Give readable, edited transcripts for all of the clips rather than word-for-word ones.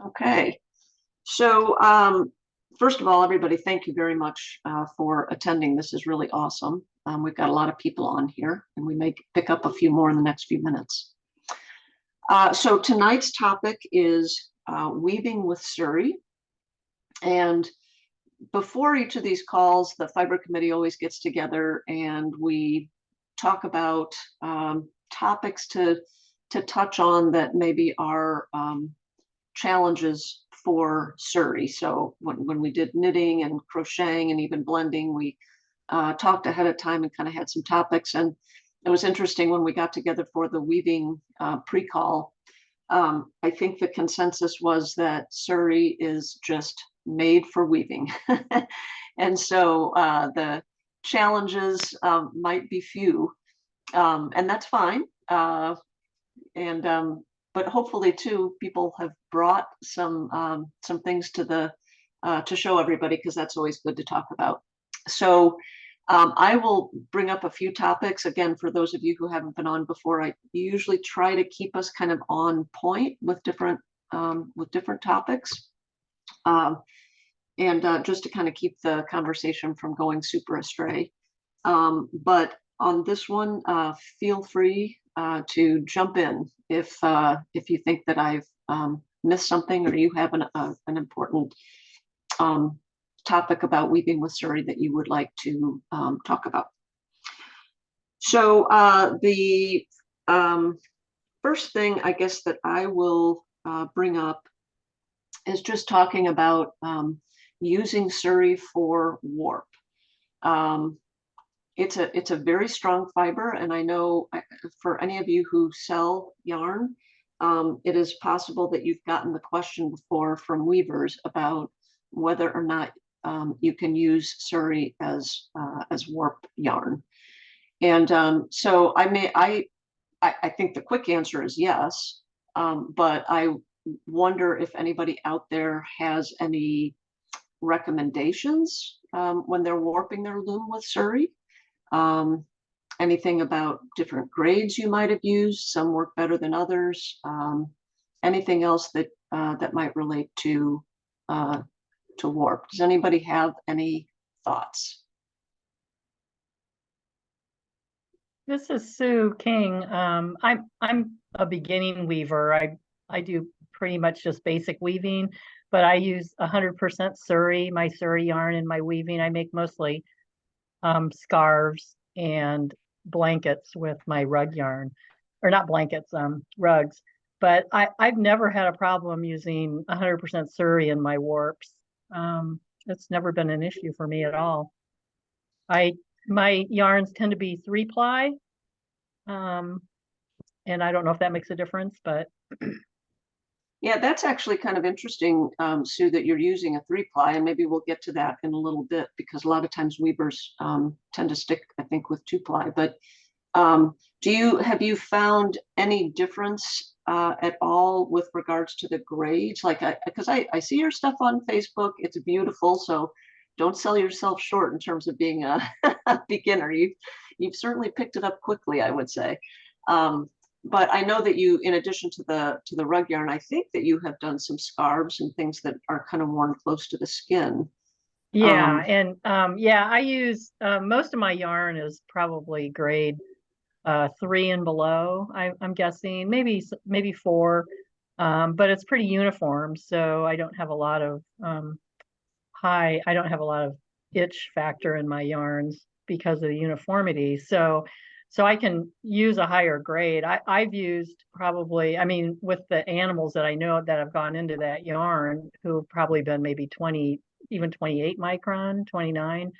Okay. So, first of all, everybody, thank you very much for attending. This is really awesome. We've got a lot of people on here, and we may pick up a few more in the next few minutes. So tonight's topic is weaving with Suri. And before each of these calls, the Fiber Committee always gets together and we talk about topics to touch on that maybe are challenges for Suri. So when we did knitting and crocheting and even blending, we talked ahead of time and kind of had some topics. And it was interesting when we got together for the weaving pre-call. I think the consensus was that Suri is just made for weaving. And so the challenges might be few, and that's fine. But hopefully too, people have brought some things to the to show everybody, because that's always good to talk about. So I will bring up a few topics again for those of you who haven't been on before. I usually try to keep us kind of on point with different topics, and just to kind of keep the conversation from going super astray. But on this one, feel free to jump in if you think that I've missed something, or you have an important topic about weaving with Suri that you would like to talk about. So the first thing I guess that I will bring up is just talking about using Suri for warp. It's a very strong fiber, and I know for any of you who sell yarn, it is possible that you've gotten the question before from weavers about whether or not you can use Suri as warp yarn. And so I think the quick answer is yes, but I wonder if anybody out there has any recommendations when they're warping their loom with Suri. Anything about different grades you might have used, some work better than others, anything else that that might relate to warp. Does anybody have any thoughts? This is Sue King. I'm a beginning weaver. I do pretty much just basic weaving, but I use 100% Suri, my Suri yarn in my weaving. I make mostly scarves and blankets with my rug yarn, or not blankets, rugs. But I've never had a problem using 100% Suri in my warps. It's never been an issue for me at all. My yarns tend to be 3-ply, and I don't know if that makes a difference, but yeah, that's actually kind of interesting, Sue, that you're using a 3-ply, and maybe we'll get to that in a little bit, because a lot of times weavers tend to stick, I think, with 2-ply. But have you found any difference at all with regards to the grades? Like, because I see your stuff on Facebook, it's beautiful, so don't sell yourself short in terms of being a beginner. You've certainly picked it up quickly, I would say. But I know that you, in addition to the rug yarn, I think that you have done some scarves and things that are kind of worn close to the skin. yeah, and yeah, I use most of my yarn is probably grade 3 and below. I'm guessing maybe 4, but it's pretty uniform, so I don't have a lot of I don't have a lot of itch factor in my yarns because of the uniformity. So I can use a higher grade. I've used probably, I mean, with the animals that I know that have gone into that yarn, who have probably been maybe 20, even 28 micron, 29,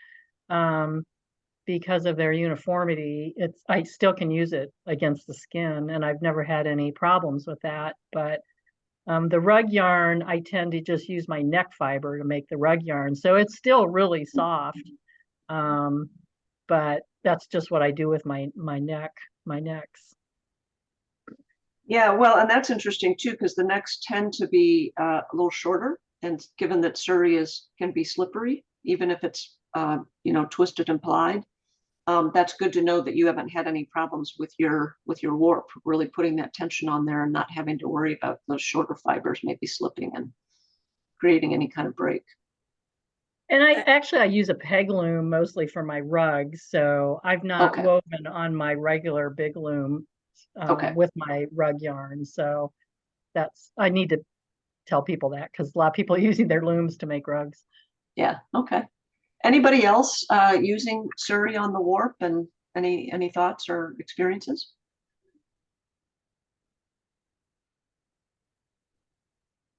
because of their uniformity, I still can use it against the skin, and I've never had any problems with that. But the rug yarn, I tend to just use my neck fiber to make the rug yarn. So it's still really soft. But that's just what I do with my necks. Yeah, well, and that's interesting too, because the necks tend to be a little shorter, and given that Suri can be slippery, even if it's twisted and plied. that's good to know that you haven't had any problems with your warp, really putting that tension on there and not having to worry about those shorter fibers maybe slipping and creating any kind of break. And I use a peg loom mostly for my rugs, so I've not Okay. woven on my regular big loom Okay. with my rug yarn. So I need to tell people that because a lot of people are using their looms to make rugs. Yeah. Okay. Anybody else using Suri on the warp, and any thoughts or experiences?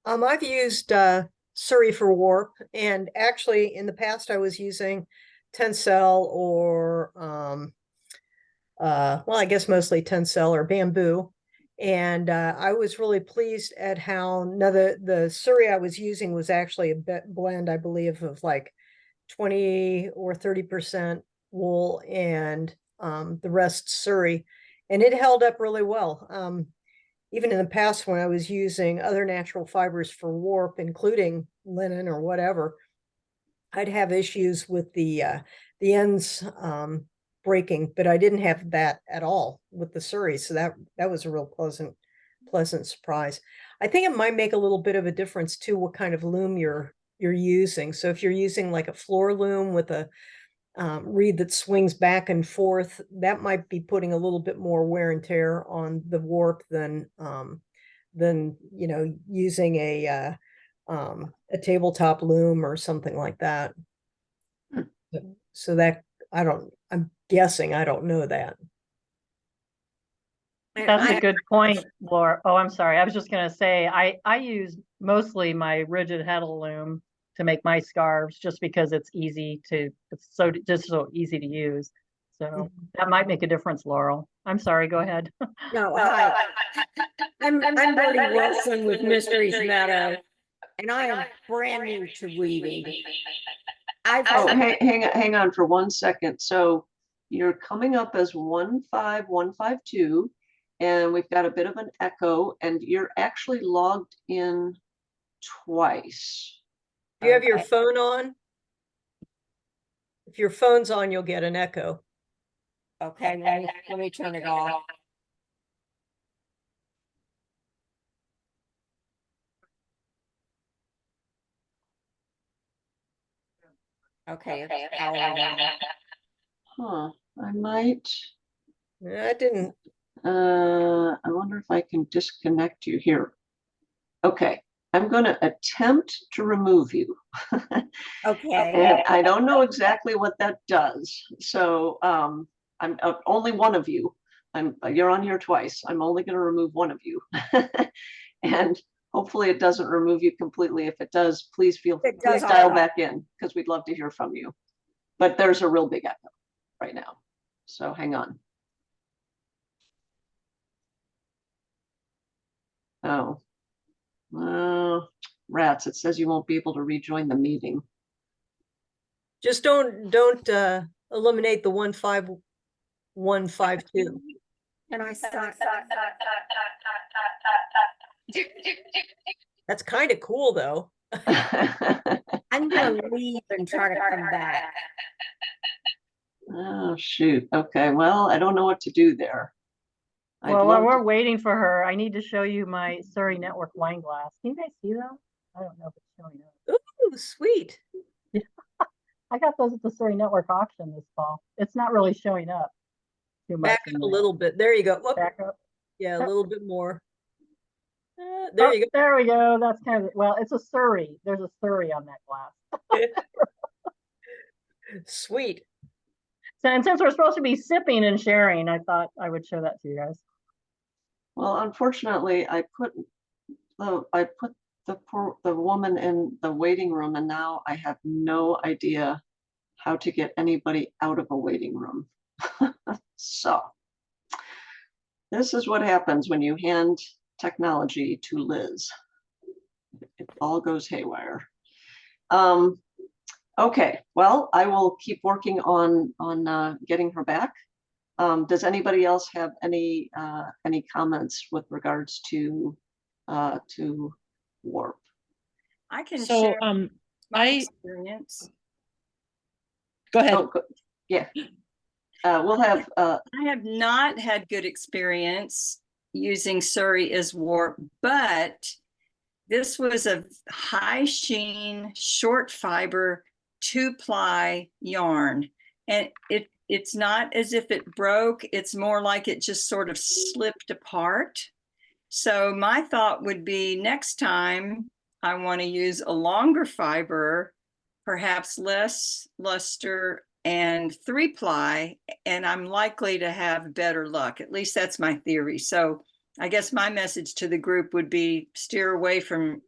I've used Suri for warp, and actually in the past I was using tencel or well, I guess mostly tencel or bamboo. And I was really pleased at how now the Suri I was using was actually a blend, I believe, of like 20 or 30% wool and the rest Suri, and it held up really well. Even in the past when I was using other natural fibers for warp, including linen or whatever, I'd have issues with the ends breaking, but I didn't have that at all with the Suri. So that was a real pleasant surprise. I think it might make a little bit of a difference too, what kind of loom you're using. So if you're using like a floor loom with a reed that swings back and forth, that might be putting a little bit more wear and tear on the warp than using a tabletop loom or something like that. So that I'm guessing, I don't know that. That's a good point, Laura. Oh, I'm sorry. I was just going to say I use mostly my rigid heddle loom to make my scarves just because it's so easy to use. So that might make a difference, Laurel. I'm sorry. Go ahead. No, hi. I'm Bertie Wilson with Mysteries Meadow, and I am brand new to weaving. Hang on for 1 second. So you're coming up as 15152, and we've got a bit of an echo, and you're actually logged in twice. Do you have your phone on? If your phone's on, you'll get an echo. Okay, let me turn it off. Okay, it's powered on. Huh. I might. I didn't. I wonder if I can disconnect you here. Okay. I'm going to attempt to remove you. Okay. And I don't know exactly what that does. So I'm only one of you. You're on here twice. I'm only going to remove one of you. And hopefully it doesn't remove you completely. If it does, please dial back in, because we'd love to hear from you. But there's a real big echo right now. So hang on. Oh. Rats, it says you won't be able to rejoin the meeting. Just don't eliminate the 15152. And I start. That's kind of cool though. I'm gonna leave and try to come back. Oh shoot. Okay, well, I don't know what to do there. Well, while we're waiting for her, I need to show you my Surrey Network wine glass. Can you guys see that? I don't know if it's showing up. Ooh, sweet. I got those at the Surrey Network auction this fall. It's not really showing up too much. Back up a little bit. There you go. Whoop. Back up. Yeah, a little bit more. There you go. There we go. That's kind of, well, it's a Surrey. There's a Surrey on that glass. Sweet. So, and since we're supposed to be sipping and sharing, I thought I would show that to you guys. Well, unfortunately, I put the woman in the waiting room, and now I have no idea how to get anybody out of a waiting room. So this is what happens when you hand technology to Liz. It all goes haywire. Okay, well, I will keep working on getting her back. Does anybody else have any comments with regards to warp? I can So share my I experience. go ahead. Oh, yeah. We'll have, I have not had good experience using Suri as warp, but this was a high sheen, short fiber, 2-ply yarn. And it's not as if it broke, it's more like it just sort of slipped apart. So my thought would be next time I want to use a longer fiber, perhaps less luster and 3-ply, and I'm likely to have better luck. At least that's my theory. So I guess my message to the group would be steer away from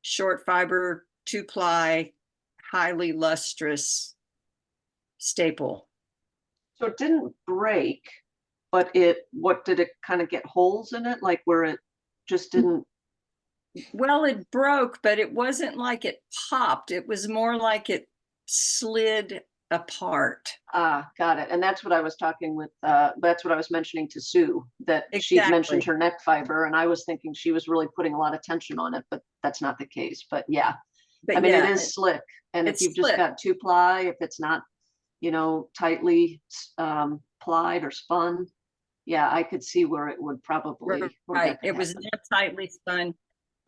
short fiber, 2-ply, highly lustrous staple. so it didn't break, but what did it kind of get holes in it? Like where it just didn't? Well, it broke, but it wasn't like it popped. It was more like it slid apart. Got it. And that's what I was that's what I was mentioning to Sue, that she mentioned Exactly. her neck fiber, and I was thinking she was really putting a lot of tension on it, but that's not the case. But yeah, But I mean, yeah, it is slick. And if it's you've just slick. got 2-ply, if it's not, tightly plied or spun, yeah, I could see where it would probably, where Right. that could It was happen. not tightly spun.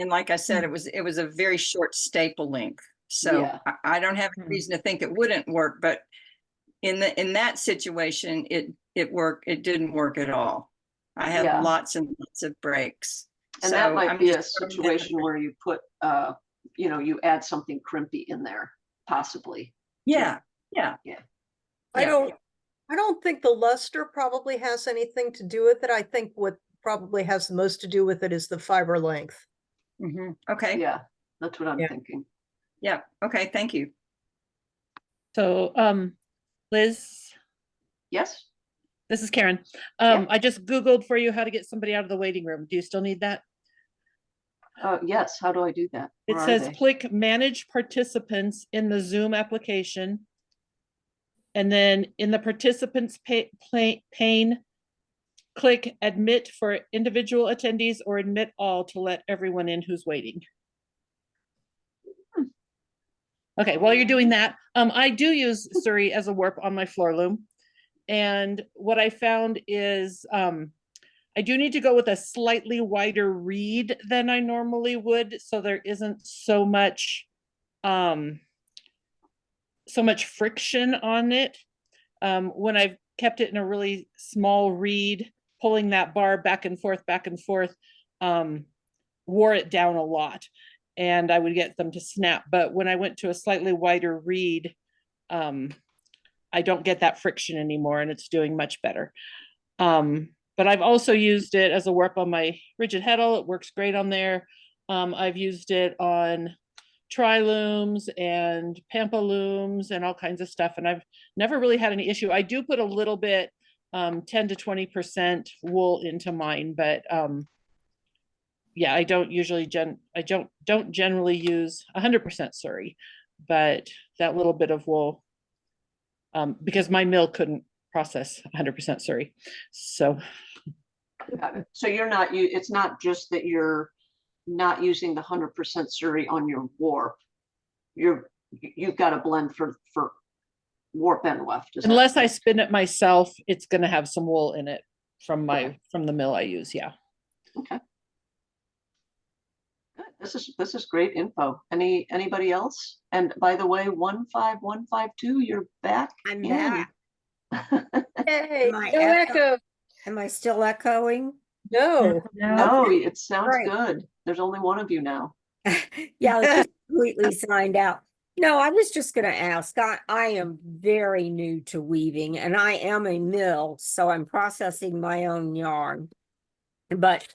And like I said, it was a very short staple length. So Yeah. I don't have any Hmm. reason to think it wouldn't work, but in that situation, it worked. It didn't work at all. I had Yeah. lots and lots of breaks. And So that might I'm be a just throwing that- situation where you put, you add something crimpy in there, possibly. Yeah, yeah. I Yeah. don't think the luster probably has anything to do with it. I think what probably has the most to do with it is the fiber length. Okay. Yeah, that's what I'm Yeah. thinking. Yeah. Okay. Thank you. So, Liz, Yes, this is Karen. Yeah. I just Googled for you how to get somebody out of the waiting room. Do you still need that? yes, how do I do that? It Where are says they? click manage participants in the Zoom application. And then in the participants pane, click admit for individual attendees or admit all to let everyone in who's waiting. Okay, while you're doing that, I do use Suri as a warp on my floor loom. And what I found is I do need to go with a slightly wider reed than I normally would, so there isn't so much friction on it. When I've kept it in a really small reed, pulling that bar back and forth, wore it down a lot, and I would get them to snap. But when I went to a slightly wider reed, I don't get that friction anymore, and it's doing much better. But I've also used it as a warp on my rigid heddle. It works great on there. I've used it on tri-looms and pampa looms and all kinds of stuff, and I've never really had any issue. I do put a little bit 10 to 20% wool into mine, but yeah, I don't usually don't generally use 100% Suri, but that little bit of wool, because my mill couldn't process 100% Suri. So Got it. So it's not just that you're not using the 100% Suri on your warp. You've got a blend for warp and weft. unless I spin it myself, it's going to have some wool in it from the mill I use. Yeah. Okay. Good. This is great info. Anybody else? And by the way, 15152, you're back. I'm in. back. Hey, Am I no echo- echo. Am I still echoing? No. No, Okay, it sounds great. good. There's only one of you now. Yeah, I was just completely signed out. No, I was just gonna ask, I am very new to weaving and I am a mill, so I'm processing my own yarn. But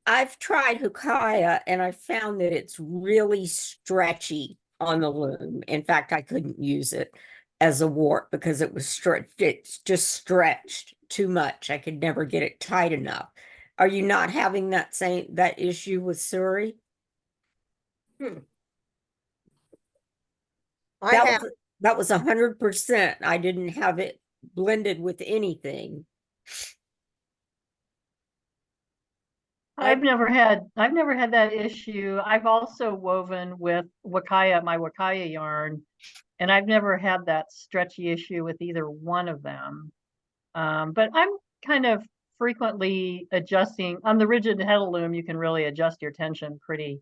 I've tried Hukaya and I found that it's really stretchy on the loom. In fact, I couldn't use it as a warp because it was stretched. It's just stretched too much. I could never get it tight enough. Are you not having that issue with Suri? I have, That was 100%. I didn't have it blended with anything. I've never had that issue. I've also woven with my Wakaya yarn, And I've never had that stretchy issue with either one of them. But I'm kind of frequently adjusting on the rigid heddle loom. You can really adjust your tension pretty,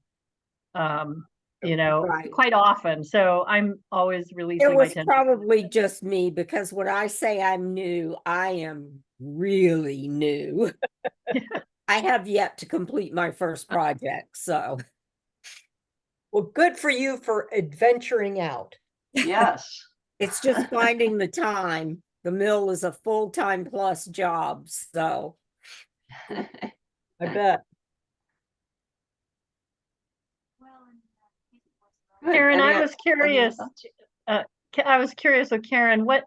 Right. quite often. So I'm always It releasing my was tension. probably just me because when I say I'm new, I am really new. I have yet to complete my first project, so Well, good for you for adventuring out. Yes. it's just finding the time. The mill is a full-time plus job, so I bet. Good. Karen, Any I o- was any other curious. thoughts? I was curious, so Karen, what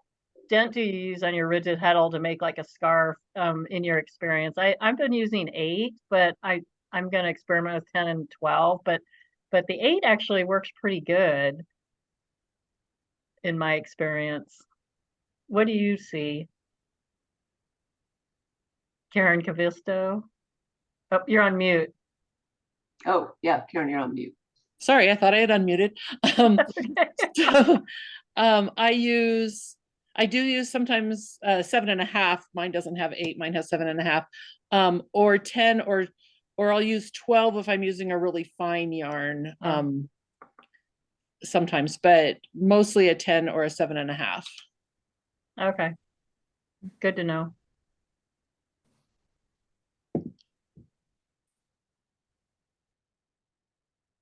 dent do you use on your rigid heddle to make like a scarf in your experience? I've been using 8, but I'm going to experiment with 10 and 12, but the 8 actually works pretty good in my experience. What do you see? Karen Cavisto? Oh, you're on mute. Oh, yeah, Karen, you're on mute. Sorry, I thought I had unmuted. So, I do use sometimes 7.5. Mine doesn't have 8, mine has 7.5. Or 10, or I'll use 12 if I'm using a really fine yarn. Sometimes, but mostly a 10 or a 7.5. Okay. Good to know.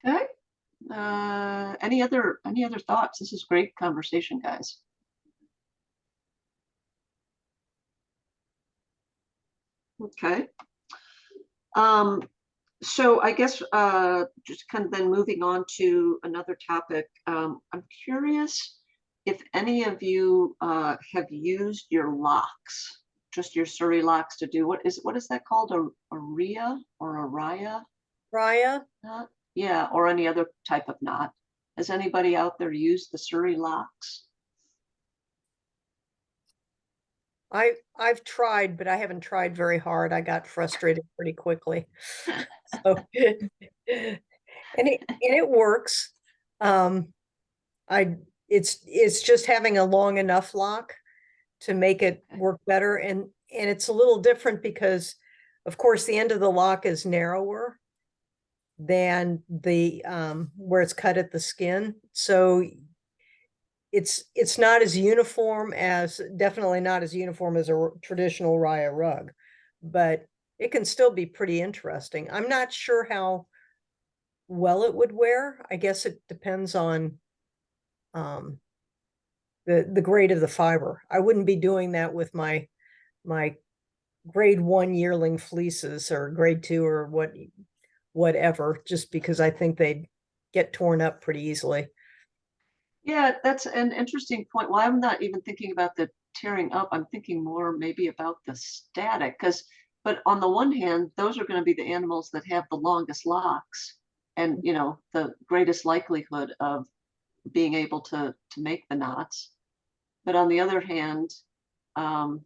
Okay. Any other thoughts? This is great conversation, guys. Okay. So I guess just kind of then moving on to another topic. I'm curious if any of you have used your locks, just your Suri locks to do what is that called? A RIA or a Raya Raya, knot? Yeah, or any other type of knot. Has anybody out there used the Suri locks? I've tried, but I haven't tried very hard. I got frustrated pretty quickly. So and it works. I it's just having a long enough lock to make it work better. And it's a little different because of course the end of the lock is narrower than the where it's cut at the skin. So it's not as uniform as, definitely not as uniform as a traditional Raya rug, but it can still be pretty interesting. I'm not sure how well it would wear. I guess it depends on the grade of the fiber. I wouldn't be doing that with my grade 1 yearling fleeces or grade 2 or whatever, just because I think they'd get torn up pretty easily. Yeah, that's an interesting point. Well, I'm not even thinking about the tearing up. I'm thinking more maybe about the static, but on the one hand, those are going to be the animals that have the longest locks and, the greatest likelihood of being able to make the knots. But on the other hand, um,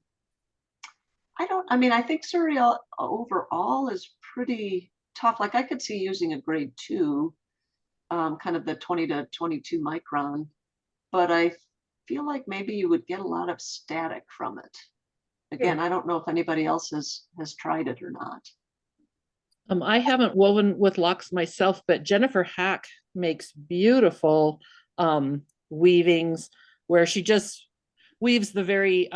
I think Suri overall is pretty tough. Like I could see using a grade 2, kind of the 20 to 22 micron, but I feel like maybe you would get a lot of static from it. Again, I don't know if anybody else has tried it or not. I haven't woven with locks myself, but Jennifer Hack makes beautiful weavings where she just weaves the very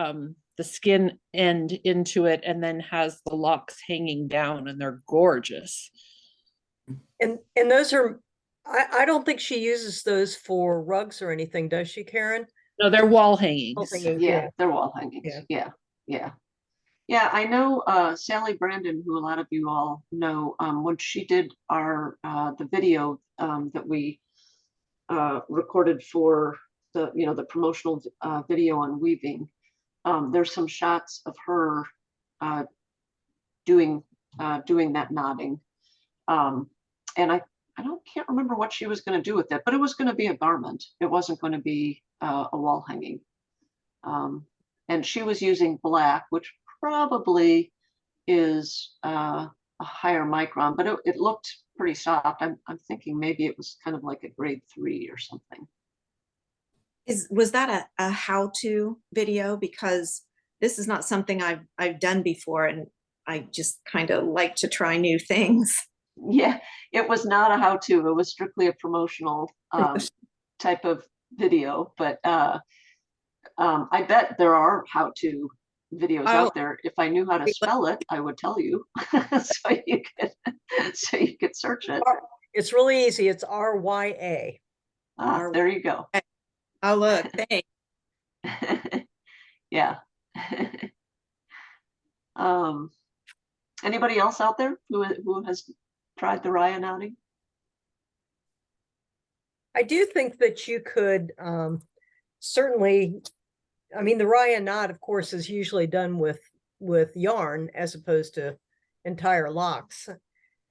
the skin end into it and then has the locks hanging down, and they're gorgeous. And those are, I don't think she uses those for rugs or anything, does she, Karen? No, they're wall hangings. Yeah, they're wall hangings. Yeah. I know Sally Brandon, who a lot of you all know, when she did our the video that we recorded for the promotional video on weaving. There's some shots of her doing that knotting, and I can't remember what she was going to do with it, but it was going to be a garment. It wasn't going to be a wall hanging. And she was using black, which probably is a higher micron, but it looked pretty soft. I'm thinking maybe it was kind of like a grade 3 or something. Was that a how-to video? Because this is not something I've done before, and I just kind of like to try new things. Yeah, it was not a how-to. It was strictly a promotional type of video, but I bet there are how-to videos Oh. out there. If I knew how to spell it, I would tell you. So you could search it. It's really easy. It's RYA. There you go. Oh, look, thanks. Yeah. Anybody else out there who has tried the Raya knotting? I do think that you could certainly, I mean, the Raya knot, of course, is usually done with yarn as opposed to entire locks.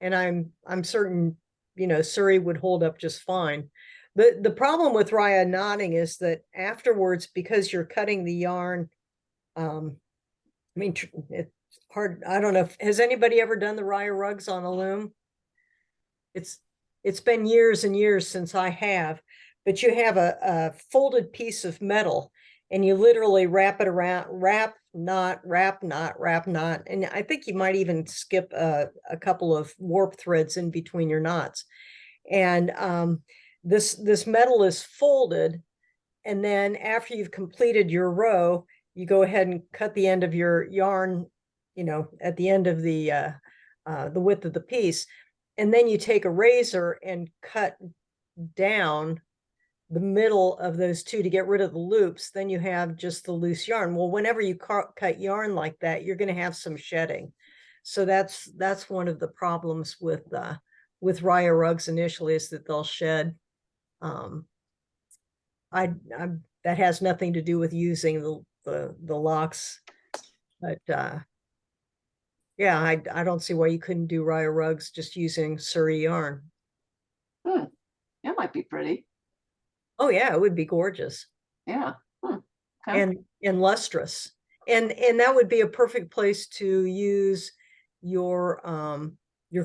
And I'm certain, you know, Suri would hold up just fine. The problem with Raya knotting is that afterwards, because you're cutting the yarn, I mean, it's hard. I don't know. Has anybody ever done the Raya rugs on a loom? It's been years and years since I have, but you have a folded piece of metal and you literally wrap it around, wrap, knot, wrap, knot, wrap, knot. And I think you might even skip a couple of warp threads in between your knots. And this metal is folded. And then after you've completed your row, you go ahead and cut the end of your yarn, you know, at the end of the width of the piece. And then you take a razor and cut down the middle of those two to get rid of the loops. Then you have just the loose yarn. Well, whenever you cut yarn like that, you're going to have some shedding. So that's one of the problems with Raya rugs initially, is that they'll shed. That has nothing to do with using the locks, but yeah, I don't see why you couldn't do Raya rugs just using Suri yarn. That might be pretty. Oh yeah, it would be gorgeous. Yeah. Okay. And lustrous. And that would be a perfect place to use your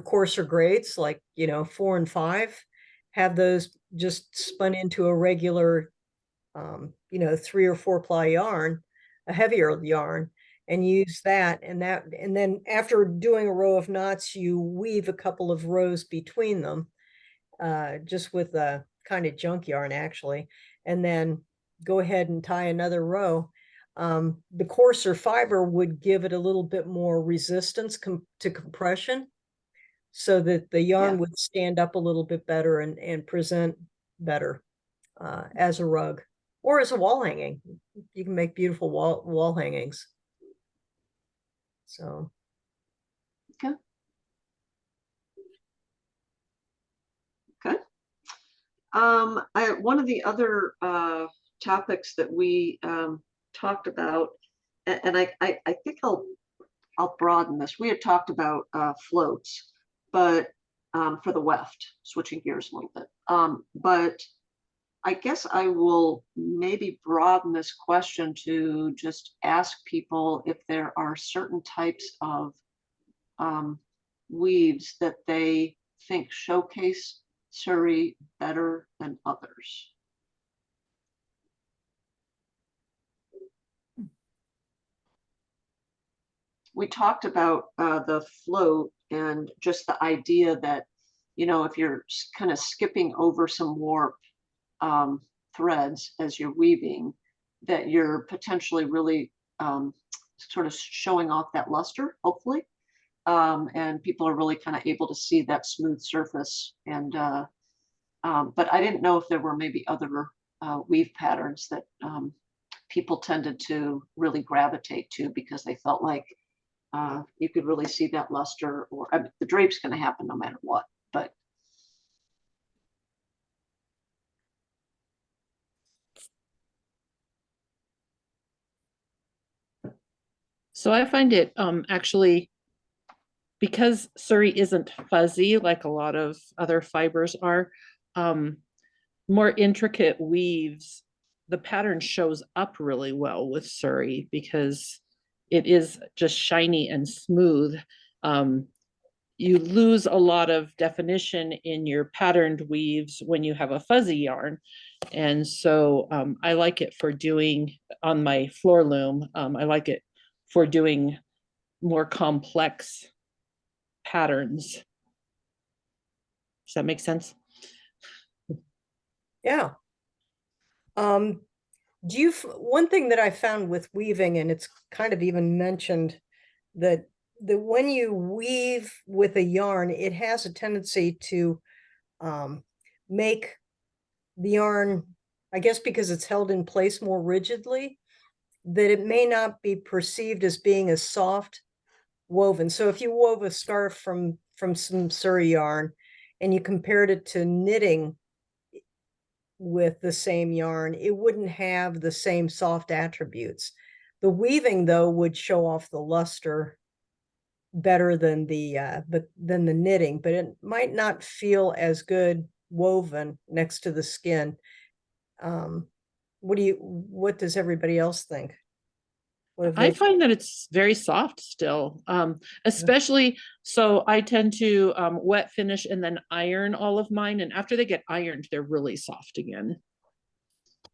coarser grades, like, you know, 4 and 5. Have those just spun into a regular you know, 3 or 4 ply yarn, a heavier yarn, and use that. And then after doing a row of knots, you weave a couple of rows between them, just with a kind of junk yarn actually, and then go ahead and tie another row. The coarser fiber would give it a little bit more resistance to compression, so that the yarn would stand up a little bit better and present better as a rug or as a wall hanging. You can make beautiful wall hangings. So. Okay. Okay. One of the other topics that we talked about, and I think I'll broaden this. We had talked about floats, but for the weft, switching gears a little bit. But I guess I will maybe broaden this question to just ask people if there are certain types of weaves that they think showcase Suri better than others. We talked about the float and just the idea that, you know, if you're kind of skipping over some warp threads as you're weaving, that you're potentially really sort of showing off that luster, hopefully. And people are really kind of able to see that smooth surface. And but I didn't know if there were maybe other weave patterns that people tended to really gravitate to because they felt like you could really see that luster, or I mean, the drape's going to happen no matter what, but. So I find it actually, because Suri isn't fuzzy like a lot of other fibers are, more intricate weaves, the pattern shows up really well with Suri because it is just shiny and smooth. you lose a lot of definition in your patterned weaves when you have a fuzzy yarn. And so I like it for doing on my floor loom. I like it for doing more complex patterns. Does that make sense? Yeah. One thing that I found with weaving, and it's kind of even mentioned that when you weave with a yarn, it has a tendency to make the yarn, I guess because it's held in place more rigidly, that it may not be perceived as being as soft woven. So if you wove a scarf from some Suri yarn and you compared it to knitting with the same yarn, it wouldn't have the same soft attributes. The weaving, though, would show off the luster better than the knitting, but it might not feel as good woven next to the skin. What does everybody else think? I find that it's very soft still, especially, so I tend to wet finish and then iron all of mine. And after they get ironed, they're really soft again.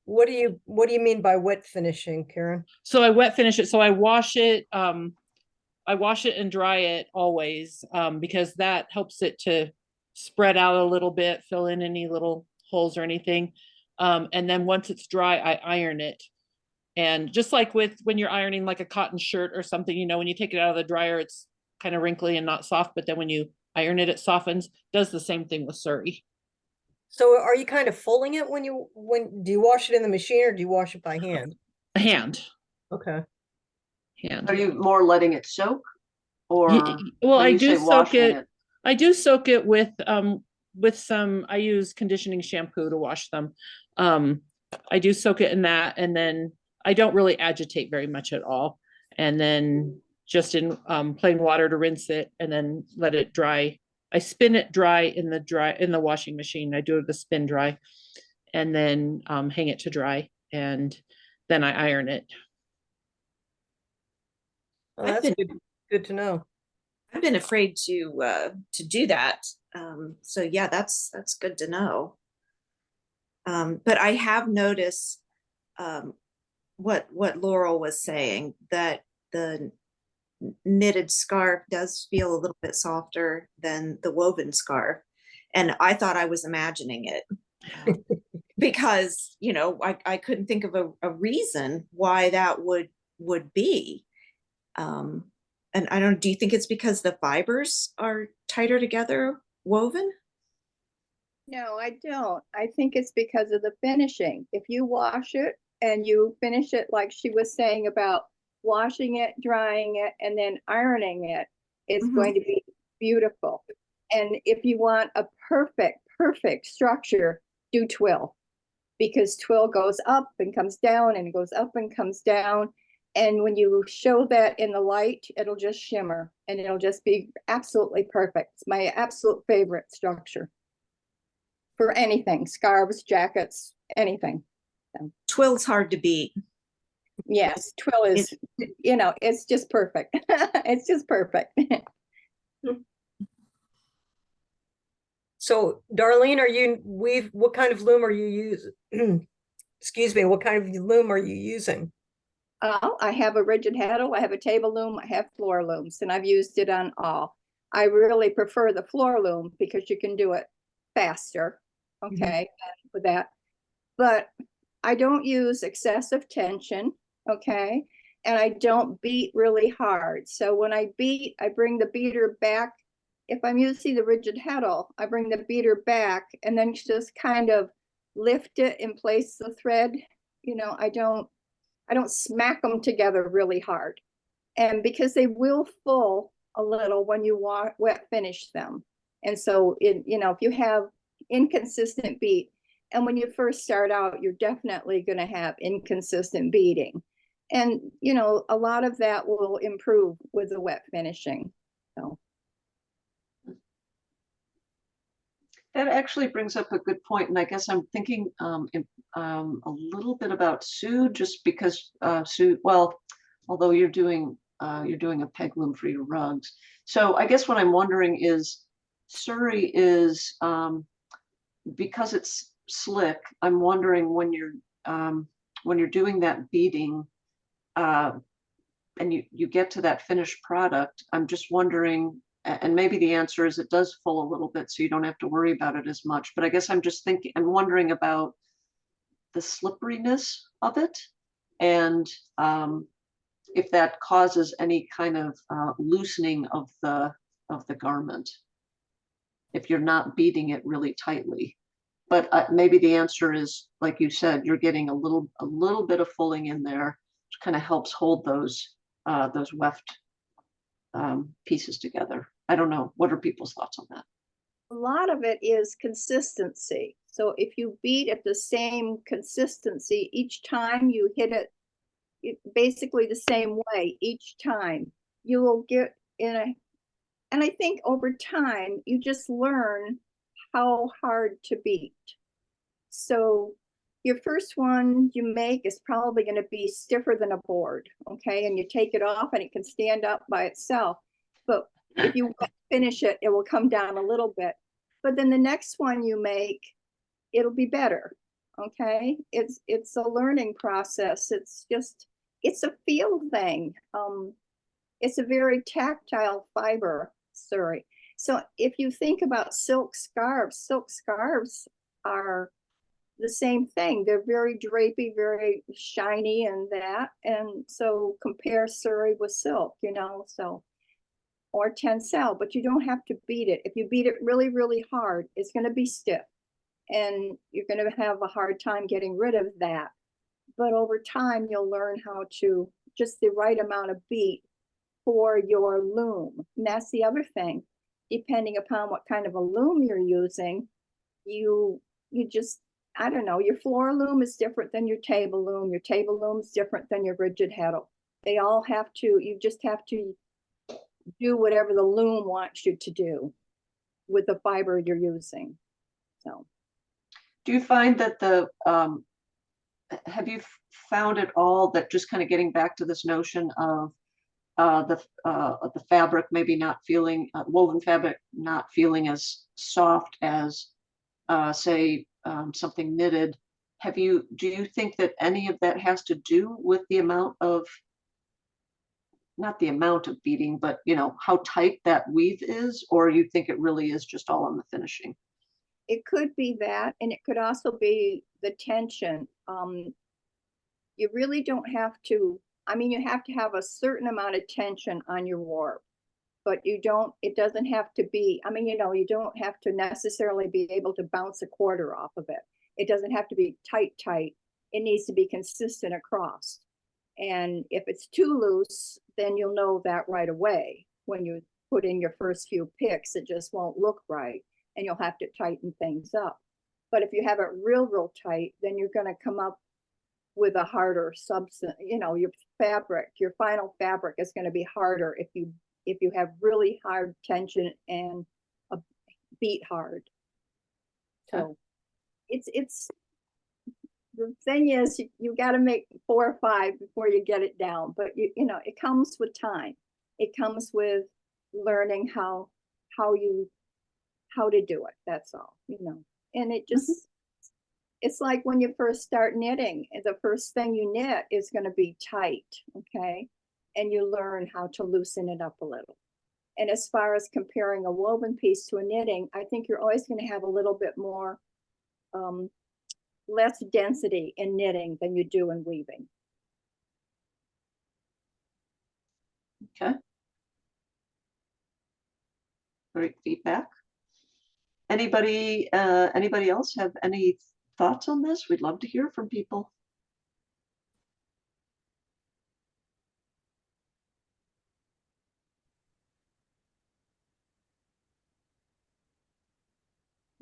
What do you mean by wet finishing, Karen? So I wet finish it. So I wash it and dry it always, because that helps it to spread out a little bit, fill in any little holes or anything. And then once it's dry, I iron it. And just like with when you're ironing like a cotton shirt or something, you know, when you take it out of the dryer, it's kind of wrinkly and not soft, but then when you iron it, it softens. Does the same thing with Suri. So are you kind of folding it when do you wash it in the machine or do you wash it by hand? Hand. Okay. Hand. Are you more letting it soak, or well, when I you do say soak washing it. I do soak it with some, I use conditioning shampoo to wash them. I do soak it in that, and then I don't really agitate very much at all. And then just in plain water to rinse it and then let it dry. I spin it dry in the washing machine. I do the spin dry and then hang it to dry, and then I iron it. Well, that's good to know. I've been afraid to do that. So yeah, that's good to know. But I have noticed what Laurel was saying, that the knitted scarf does feel a little bit softer than the woven scarf. And I thought I was imagining it because, you know, I couldn't think of a reason why that would be. And I don't, do you think it's because the fibers are tighter together woven? No, I don't. I think it's because of the finishing. If you wash it and you finish it like she was saying about washing it, drying it, and then ironing it, it's going to be beautiful. And if you want a perfect structure, do twill, because twill goes up and comes down and goes up and comes down. And when you show that in the light, it'll just shimmer and it'll just be absolutely perfect. It's my absolute favorite structure for anything, scarves, jackets, anything. Twill's hard to beat. Yes, twill is, you know, it's just perfect. It's just perfect. So Darlene, what kind of loom are you using? Excuse me, what kind of loom are you using? I have a rigid heddle, I have a table loom, I have floor looms, and I've used it on all. I really prefer the floor loom because you can do it faster, okay, with that. But I don't use excessive tension, okay, and I don't beat really hard. So when I beat, I bring the beater back. If I'm using the rigid heddle, I bring the beater back and then just kind of lift it and place the thread. You know, I don't smack them together really hard. And because they will full a little when you wet finish them. And so, you know, if you have inconsistent beat, and when you first start out, you're definitely going to have inconsistent beating. And, you know, a lot of that will improve with the wet finishing. So. That actually brings up a good point, and I guess I'm thinking a little bit about Sue, just because Sue, well, although you're doing you're doing a peg loom for your rugs. So I guess what I'm wondering is, Suri is, because it's slick, I'm wondering when you're doing that beading, and you get to that finished product, I'm just wondering, and maybe the answer is it does full a little bit, so you don't have to worry about it as much. But I guess I'm just thinking, I'm wondering about the slipperiness of it, and if that causes any kind of loosening of the garment, if you're not beating it really tightly. But maybe the answer is, like you said, you're getting a little bit of fulling in there, which kind of helps hold those weft pieces together. I don't know. What are people's thoughts on that? A lot of it is consistency. So if you beat at the same consistency each time you hit it, basically the same way each time, you will get in a, and I think over time you just learn how hard to beat. So your first one you make is probably going to be stiffer than a board, okay? And you take it off and it can stand up by itself. But if you finish it, it will come down a little bit. But then the next one you make, it'll be better, okay? It's a learning process. It's just, it's a feel thing. It's a very tactile fiber, Suri. So if you think about silk scarves are the same thing. They're very drapey, very shiny and that. And so compare Suri with silk, you know, so, or tencel, but you don't have to beat it. If you beat it really, really hard, it's going to be stiff and you're going to have a hard time getting rid of that. But over time, you'll learn how to just the right amount of beat for your loom. And that's the other thing. Depending upon what kind of a loom you're using, you just, I don't know, your floor loom is different than your table loom. Your table loom is different than your rigid heddle. They all have to, you just have to do whatever the loom wants you to do with the fiber you're using. So. Do you find that have you found at all that, just kind of getting back to this notion of the fabric maybe not feeling, woven fabric not feeling as soft as say something knitted, do you think that any of that has to do with the amount of, not the amount of beading, but you know, how tight that weave is, or you think it really is just all on the finishing? It could be that, and it could also be the tension. You really don't have to, I mean, you have to have a certain amount of tension on your warp, but you don't, it doesn't have to be, I mean, you know, you don't have to necessarily be able to bounce a quarter off of it. It doesn't have to be tight. It needs to be consistent across. And if it's too loose, then you'll know that right away. When you put in your first few picks, it just won't look right and you'll have to tighten things up. But if you have it real tight, then you're going to come up with a harder substance. You know, your fabric, your final fabric is going to be harder if you have really hard tension and a beat hard. So it's the thing is, you got to make 4 or 5 before you get it down. But you know, it comes with time. It comes with learning how to do it. That's all, you know. And it just, it's like when you first start knitting, the first thing you knit is going to be tight, okay? And you learn how to loosen it up a little. And as far as comparing a woven piece to a knitting, I think you're always going to have a little bit more, less density in knitting than you do in weaving. Okay. Great feedback. Anybody else have any thoughts on this? We'd love to hear from people.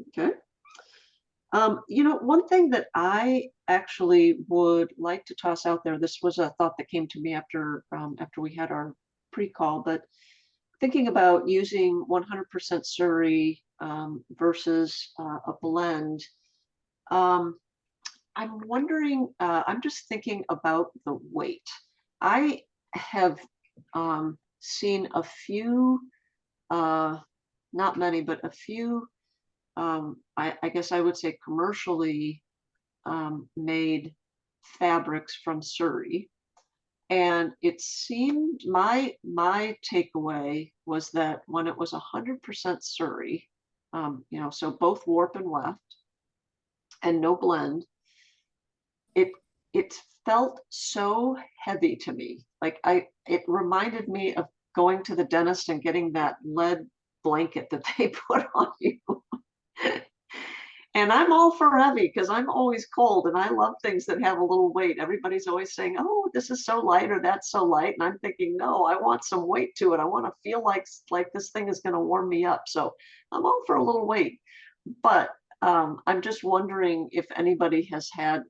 Okay. You know, one thing that I actually would like to toss out there, this was a thought that came to me after we had our pre-call, but thinking about using 100% Suri versus a blend, I'm wondering, I'm just thinking about the weight. I have seen a few, not many, but a few, I guess I would say commercially made fabrics from Suri. And it seemed my takeaway was that when it was 100% Suri, so both warp and weft and no blend, it felt so heavy to me. Like it reminded me of going to the dentist and getting that lead blanket that they put on you. And I'm all for heavy because I'm always cold and I love things that have a little weight. Everybody's always saying, oh, this is so light or that's so light. And I'm thinking, no, I want some weight to it. I want to feel like this thing is going to warm me up. So I'm all for a little weight. But I'm just wondering if anybody has had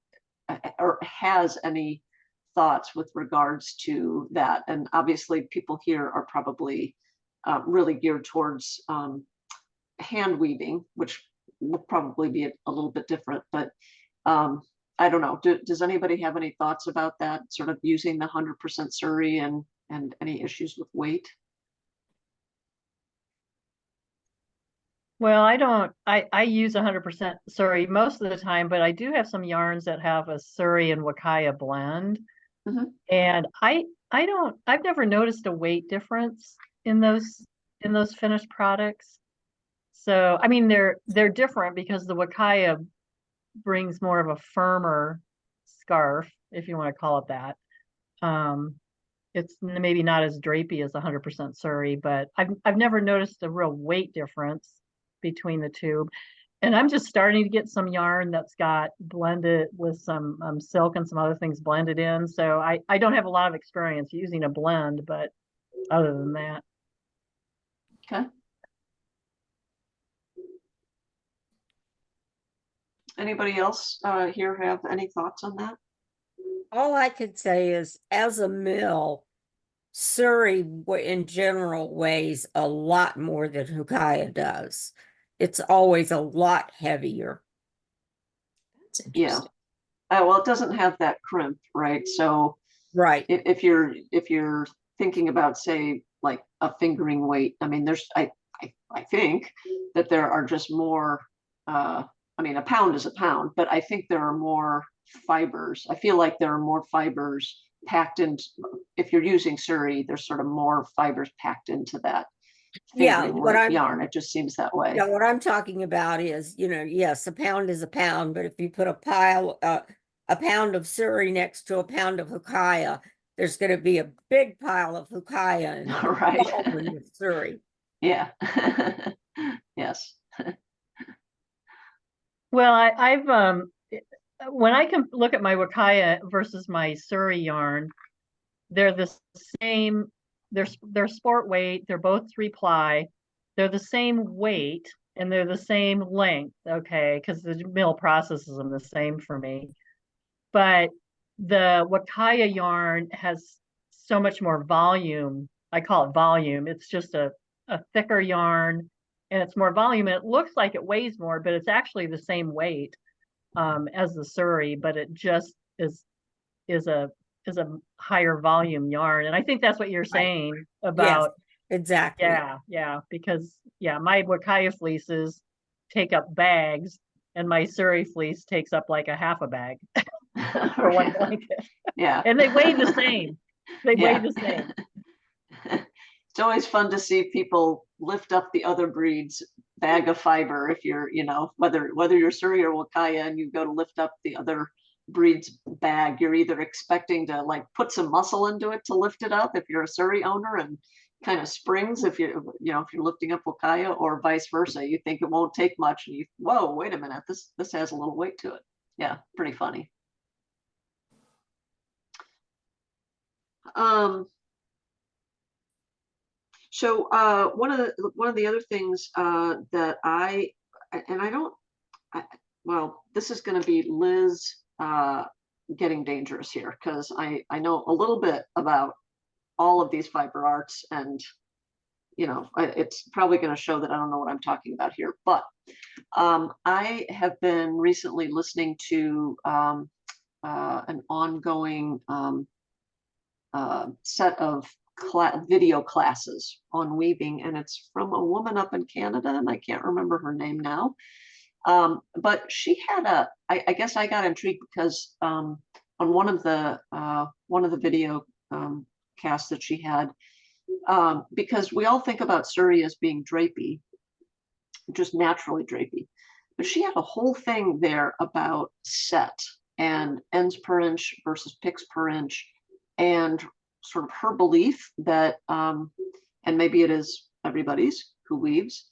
or has any thoughts with regards to that. And obviously people here are probably really geared towards hand weaving, which will probably be a little bit different, but I don't know. Does anybody have any thoughts about that, sort of using the 100% Suri and any issues with weight? Well, I use 100% Suri most of the time, but I do have some yarns that have a Suri and Wakaya blend. Mhm. And I've never noticed a weight difference in those finished products. So, I mean, they're different because the Wakaya brings more of a firmer scarf, if you want to call it that. It's maybe not as drapey as 100% Suri, but I've never noticed a real weight difference between the two. And I'm just starting to get some yarn that's got blended with some silk and some other things blended in. So I don't have a lot of experience using a blend, but other than that. Okay. Anybody else here have any thoughts on that? All I could say is, as a mill, Surrey in general weighs a lot more than Hukaya does. It's always a lot heavier. That's Yeah. interesting. Well, it doesn't have that crimp, right? So Right. if you're thinking about, say, like a fingering weight, I mean, I think that there are just more. I mean, a pound is a pound, but I think there are more fibers. I feel like there are more fibers packed in. If you're using Suri, there's sort of more fibers packed into that Yeah, fingering what I'm yarn. It just seems that way. Yeah, what I'm talking about is, yes, a pound is a pound, but if you put a pound of Surrey next to a pound of Hukaya, there's going to be a big pile of Hukaya and a Right. small one of Surrey. Yeah. Yes. Well, I've when I can look at my Wakaya versus my Suri yarn, they're the same. They're sport weight. They're both 3-ply. They're the same weight and they're the same length. Okay, because the mill processes them the same for me. But the Wakaya yarn has so much more volume. I call it volume. It's just a thicker yarn and it's more volume. And it looks like it weighs more, but it's actually the same weight as the Suri, but it just is a higher volume yarn. And I think that's what you're saying about Exactly. yeah, because my Wakaya fleeces take up bags and my Suri fleece takes up like a half a bag for one blanket. Yeah. And they weigh the same. They weigh Yeah. the same. It's always fun to see people lift up the other breed's bag of fiber. If you're, whether you're Suri or Wakaya and you go to lift up the other breed's bag, you're either expecting to like put some muscle into it to lift it up if you're a Suri owner, and kind of springs if you're lifting up Wakaya, or vice versa. You think it won't take much and whoa, wait a minute, this has a little weight to it. Yeah, pretty funny. So one of the other things that well, this is going to be Liz getting dangerous here, because I know a little bit about all of these fiber arts, and it's probably going to show that I don't know what I'm talking about here. But I have been recently listening to an ongoing set of video classes on weaving, and it's from a woman up in Canada, and I can't remember her name now. But she had I guess I got intrigued because on one of the video casts that she had, because we all think about Suri as being drapey, just naturally drapey, but she had a whole thing there about set and ends per inch versus picks per inch, and sort of her belief that, and maybe it is everybody's who weaves,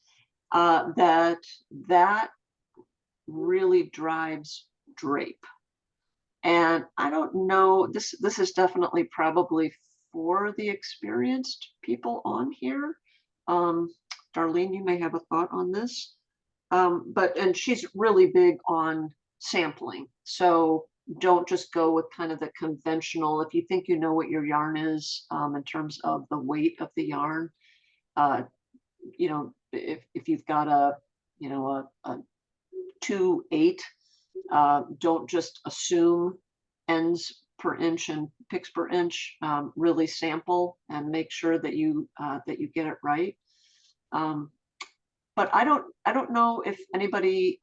that really drives drape. And I don't know, this is definitely probably for the experienced people on here. Darlene, you may have a thought on this. And she's really big on sampling. So don't just go with kind of the conventional, if you think you know what your yarn is, in terms of the weight of the yarn, you know, if you've got a 2/8, don't just assume ends per inch and picks per inch. Really sample and make sure that you get it right. But I don't know if anybody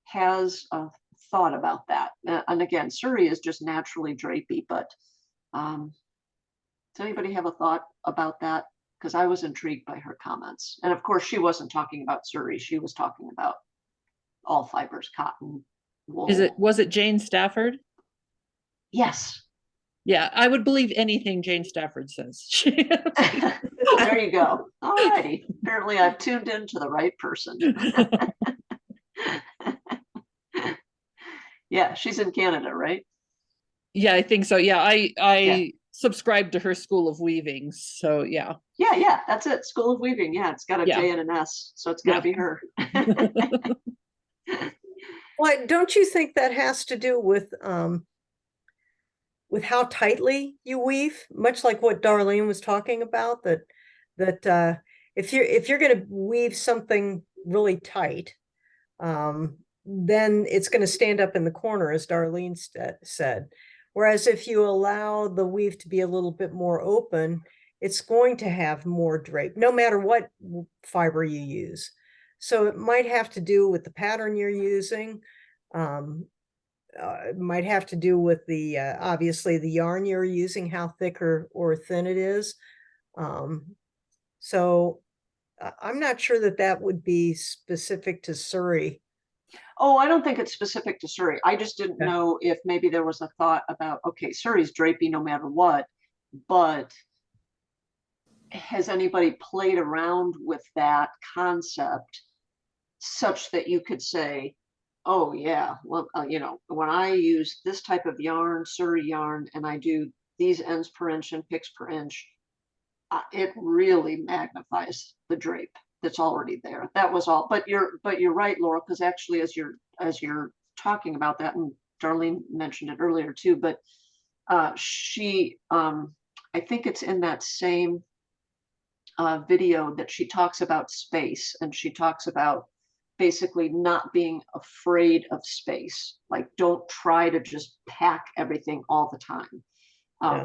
has a thought about that. And again, Suri is just naturally drapey, but does anybody have a thought about that? Because I was intrigued by her comments. And of course, she wasn't talking about Suri. She was talking about all fibers, cotton, wool. Was it Jane Stafford? Yes. Yeah, I would believe anything Jane Stafford says. There you go. All righty. Apparently I've tuned into the right person. Yeah, she's in Canada, right? Yeah, I think so. Yeah, I subscribe to her School of Weaving. So yeah. Yeah, that's it. School of Weaving. Yeah, it's got a J and an S, so it's got to be her. Well, don't you think that has to do with how tightly you weave, much like what Darlene was talking about, that if you're going to weave something really tight, then it's going to stand up in the corner, as Darlene said. Whereas if you allow the weave to be a little bit more open, it's going to have more drape, no matter what fiber you use. So it might have to do with the pattern you're using. It might have to do with the obviously the yarn you're using, how thick or thin it is. So I'm not sure that would be specific to Suri. Oh, I don't think it's specific to Suri. I just didn't know if maybe there was a thought about, okay, Suri's drapey no matter what, but has anybody played around with that concept such that you could say, oh yeah, well, when I use this type of yarn, Suri yarn, and I do these ends per inch and picks per inch, it really magnifies the drape that's already there. That was all. But you're right, Laura, because actually, as you're talking about that, and Darlene mentioned it earlier too, but she, I think it's in that same video that she talks about space, and she talks about basically not being afraid of space. Like, don't try to just pack everything all the time.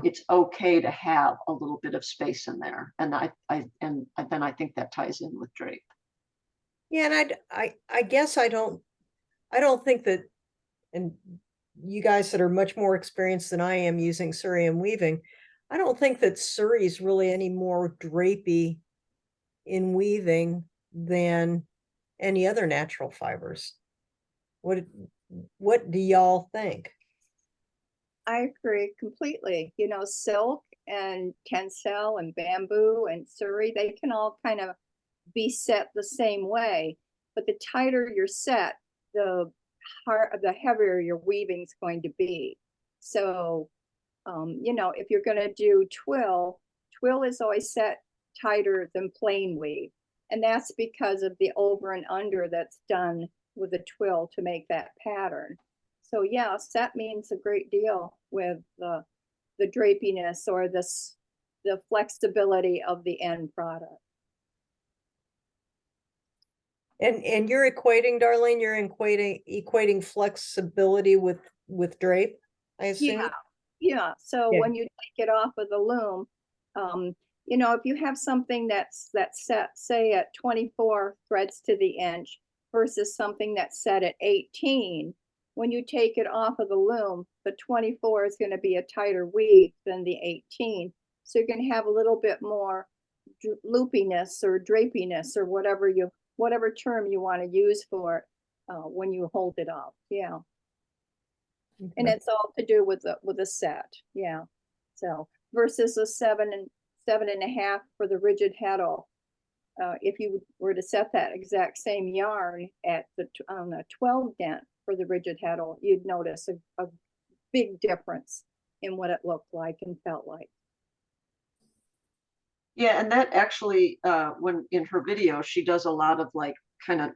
It's okay to have a little bit of space in there, and then I think that ties in with drape. Yeah, and I guess I don't think that, and you guys that are much more experienced than I am using Suri and weaving, I don't think that Suri is really any more drapey in weaving than any other natural fibers. What do y'all think? I agree completely. You know, silk and tencel and bamboo and Suri, they can all kind of be set the same way. But the tighter you're set, the heavier your weaving is going to be. So, if you're going to do twill is always set tighter than plain weave. And that's because of the over and under that's done with a twill to make that pattern. So yes, that means a great deal with the drapiness or the flexibility of the end product. And you're equating, Darlene, you're equating flexibility with drape, I assume? Yeah. So when you take it off of the loom, You know, if you have something that's set, say at 24 threads to the inch versus something that's set at 18, when you take it off of the loom, the 24 is going to be a tighter weave than the 18. So you're going to have a little bit more loopiness or drapiness or whatever term you want to use for it when you hold it up. Yeah. And Okay. it's all to do with the set. Yeah. So versus a 7.5 for the rigid heddle. If you were to set that exact same yarn at on a 12 dent for the rigid heddle, you'd notice a big difference in what it looked like and felt like. Yeah, and that actually, when in her video, she does a lot of like kind of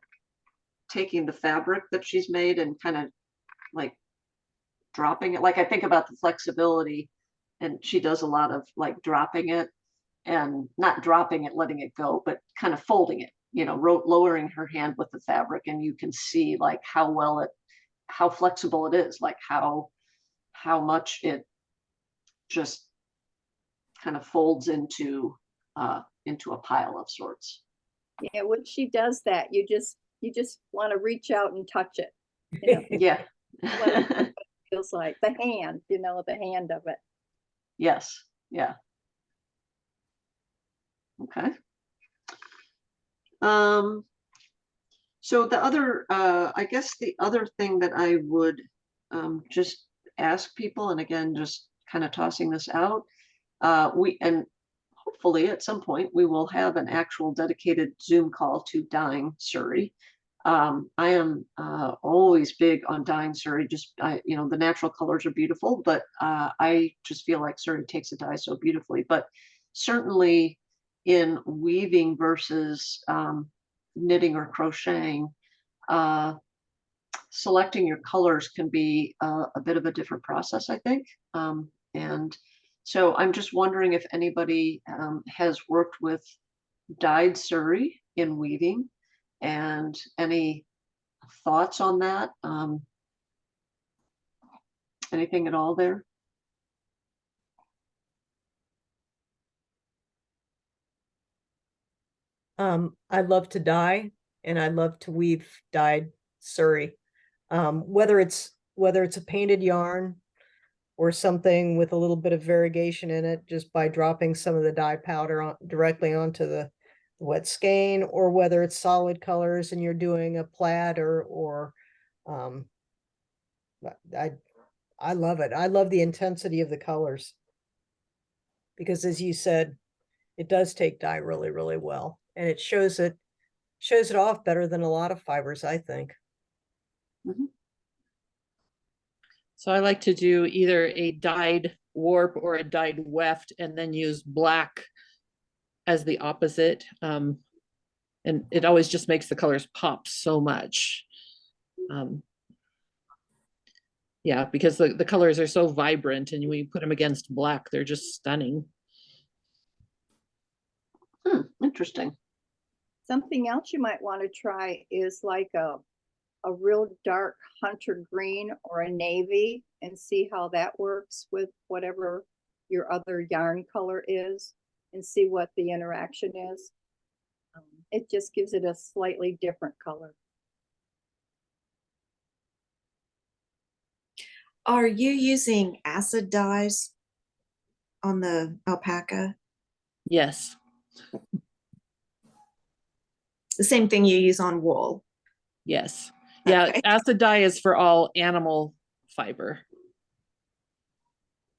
taking the fabric that she's made and kind of like dropping it. Like I think about the flexibility, and she does a lot of like dropping it and not dropping it, letting it go, but kind of folding it, you know, lowering her hand with the fabric, and you can see like how flexible it is, like how much it just kind of folds into a pile of sorts. Yeah, when she does that, you just want to reach out and touch it. You know, Yeah. what it feels like the hand, you know, the hand of it. Yes. Yeah. Okay. So the other, I guess the other thing that I would just ask people, and again, just kind of tossing this out, and hopefully at some point we will have an actual dedicated Zoom call to dyeing Suri. I am always big on dyeing Suri. Just you know, the natural colors are beautiful, but I just feel like Suri takes a dye so beautifully. But certainly in weaving versus knitting or crocheting, selecting your colors can be a bit of a different process, I think. And so I'm just wondering if anybody has worked with dyed Suri in weaving, and any thoughts on that? Anything at all there? I love to dye and I love to weave dyed Suri. Whether it's a painted yarn or something with a little bit of variegation in it, just by dropping some of the dye powder directly onto the wet skein, or whether it's solid colors and you're doing a plaid or I love it. I love the intensity of the colors because, as you said, it does take dye really, really well, and it shows it off better than a lot of fibers, I think. Mm-hmm. So I like to do either a dyed warp or a dyed weft, and then use black as the opposite. And it always just makes the colors pop so much. Yeah, because the colors are so vibrant, and when you put them against black, they're just stunning. Interesting. Something else you might want to try is like a real dark hunter green or a navy, and see how that works with whatever your other yarn color is, and see what the interaction is. It just gives it a slightly different color. Are you using acid dyes on the alpaca? Yes. The same thing you use on wool? Yes. Yeah, Okay. acid dye is for all animal fiber.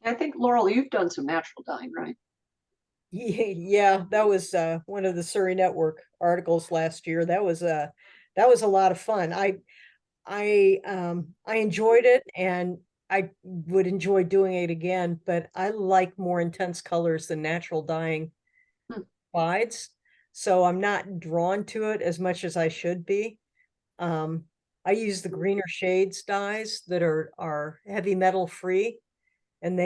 I think, Laurel, you've done some natural dyeing, right? Yeah, that was one of the Surrey Network articles last year. That was a lot of fun. I enjoyed it, and I would enjoy doing it again, but I like more intense colors than natural dyeing provides. So I'm not drawn to it as much as I should be. I use the greener shades dyes that are heavy metal free. And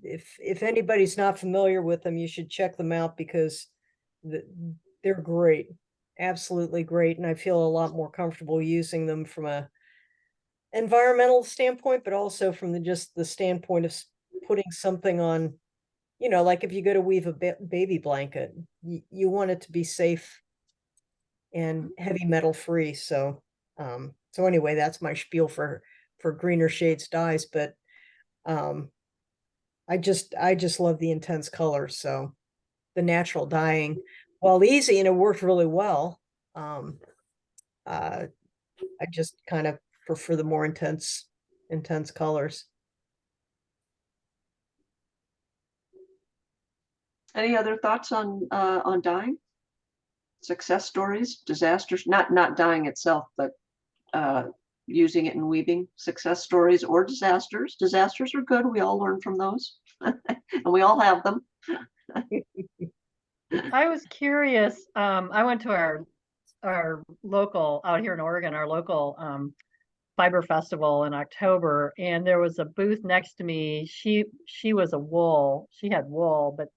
if anybody's not familiar with them, you should check them out because they're great, absolutely great. And I feel a lot more comfortable using them from a environmental standpoint, but also from just the standpoint of putting something on you know, like if you go to weave a baby blanket, you want it to be safe and heavy metal free. So, so anyway, that's my spiel for greener shades dyes. But I just love the intense colors. So the natural dyeing, while easy and it worked really well, I just kind of prefer the more intense colors. Any other thoughts on dyeing? Success stories, disasters, not dyeing itself, but using it in weaving, success stories or disasters. Disasters are good. We all learn from those and we all have them. I was curious, I went to our local, out here in Oregon, our local fiber festival in October, and there was a booth next to me. She was she had wool, but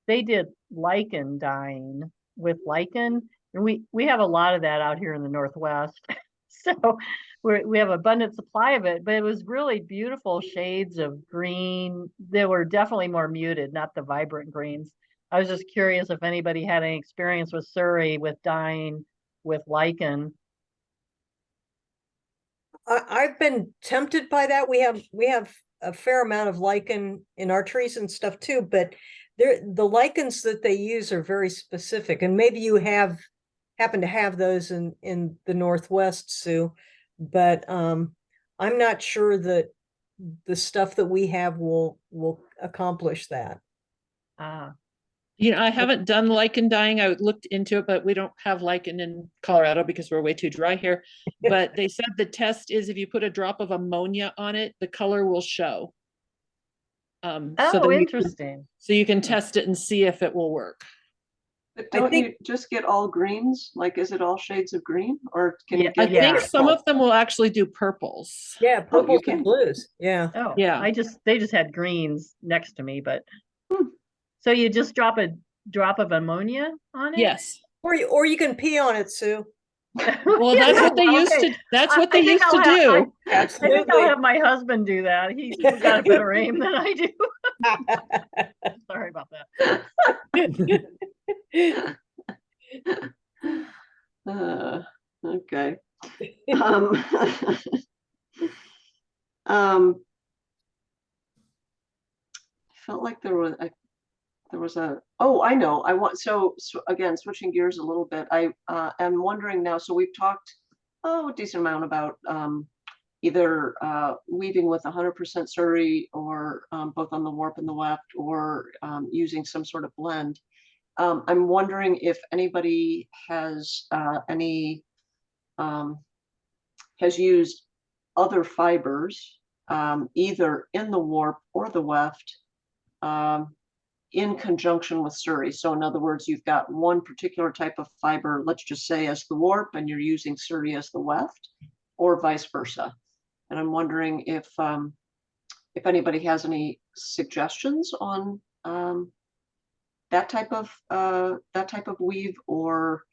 they did lichen dyeing with lichen. And we have a lot of that out here in the Northwest. So we have abundant supply of it, but it was really beautiful shades of green. They were definitely more muted, not the vibrant greens. I was just curious if anybody had any experience with Suri with dyeing with lichen. I've been tempted by that. We have a fair amount of lichen in our trees and stuff too, but the lichens that they use are very specific, and maybe you happen to have those in the Northwest, Sue. But I'm not sure that the stuff that we have will accomplish that. Ah, You know, I haven't done lichen dyeing. I looked into it, but we don't have lichen in Colorado because we're way too dry here. But they said the test is if you put a drop of ammonia on it, the color will show. So oh, then interesting. so you can test it and see if it will work. But I don't think- you just get all greens? Like, is it all shades of green, or can you Yeah, get? I think some purple? of them will actually do purples. Yeah, purples can. and blues. Yeah. Oh, Yeah. they just had greens next to me, but Hmm. so you just drop a drop of ammonia on it? Yes. Or you can pee on it, Sue. Well, that's what they used Okay. to. That's what they I think used to I'll do. I think I'll Absolutely. have my husband do that. He's got a better aim than I do. Sorry about that. Okay. Um, felt like there was a, oh, I know, I want, so again, switching gears a little bit, I am wondering now, so we've talked, a decent amount about either weaving with 100% Suri or both on the warp and the weft, or using some sort of blend. I'm wondering if anybody has has used other fibers, either in the warp or the weft, in conjunction with Suri. So in other words, you've got one particular type of fiber, let's just say as the warp, and you're using Suri as the weft, or vice versa. And I'm wondering if anybody has any suggestions on that type of weave, or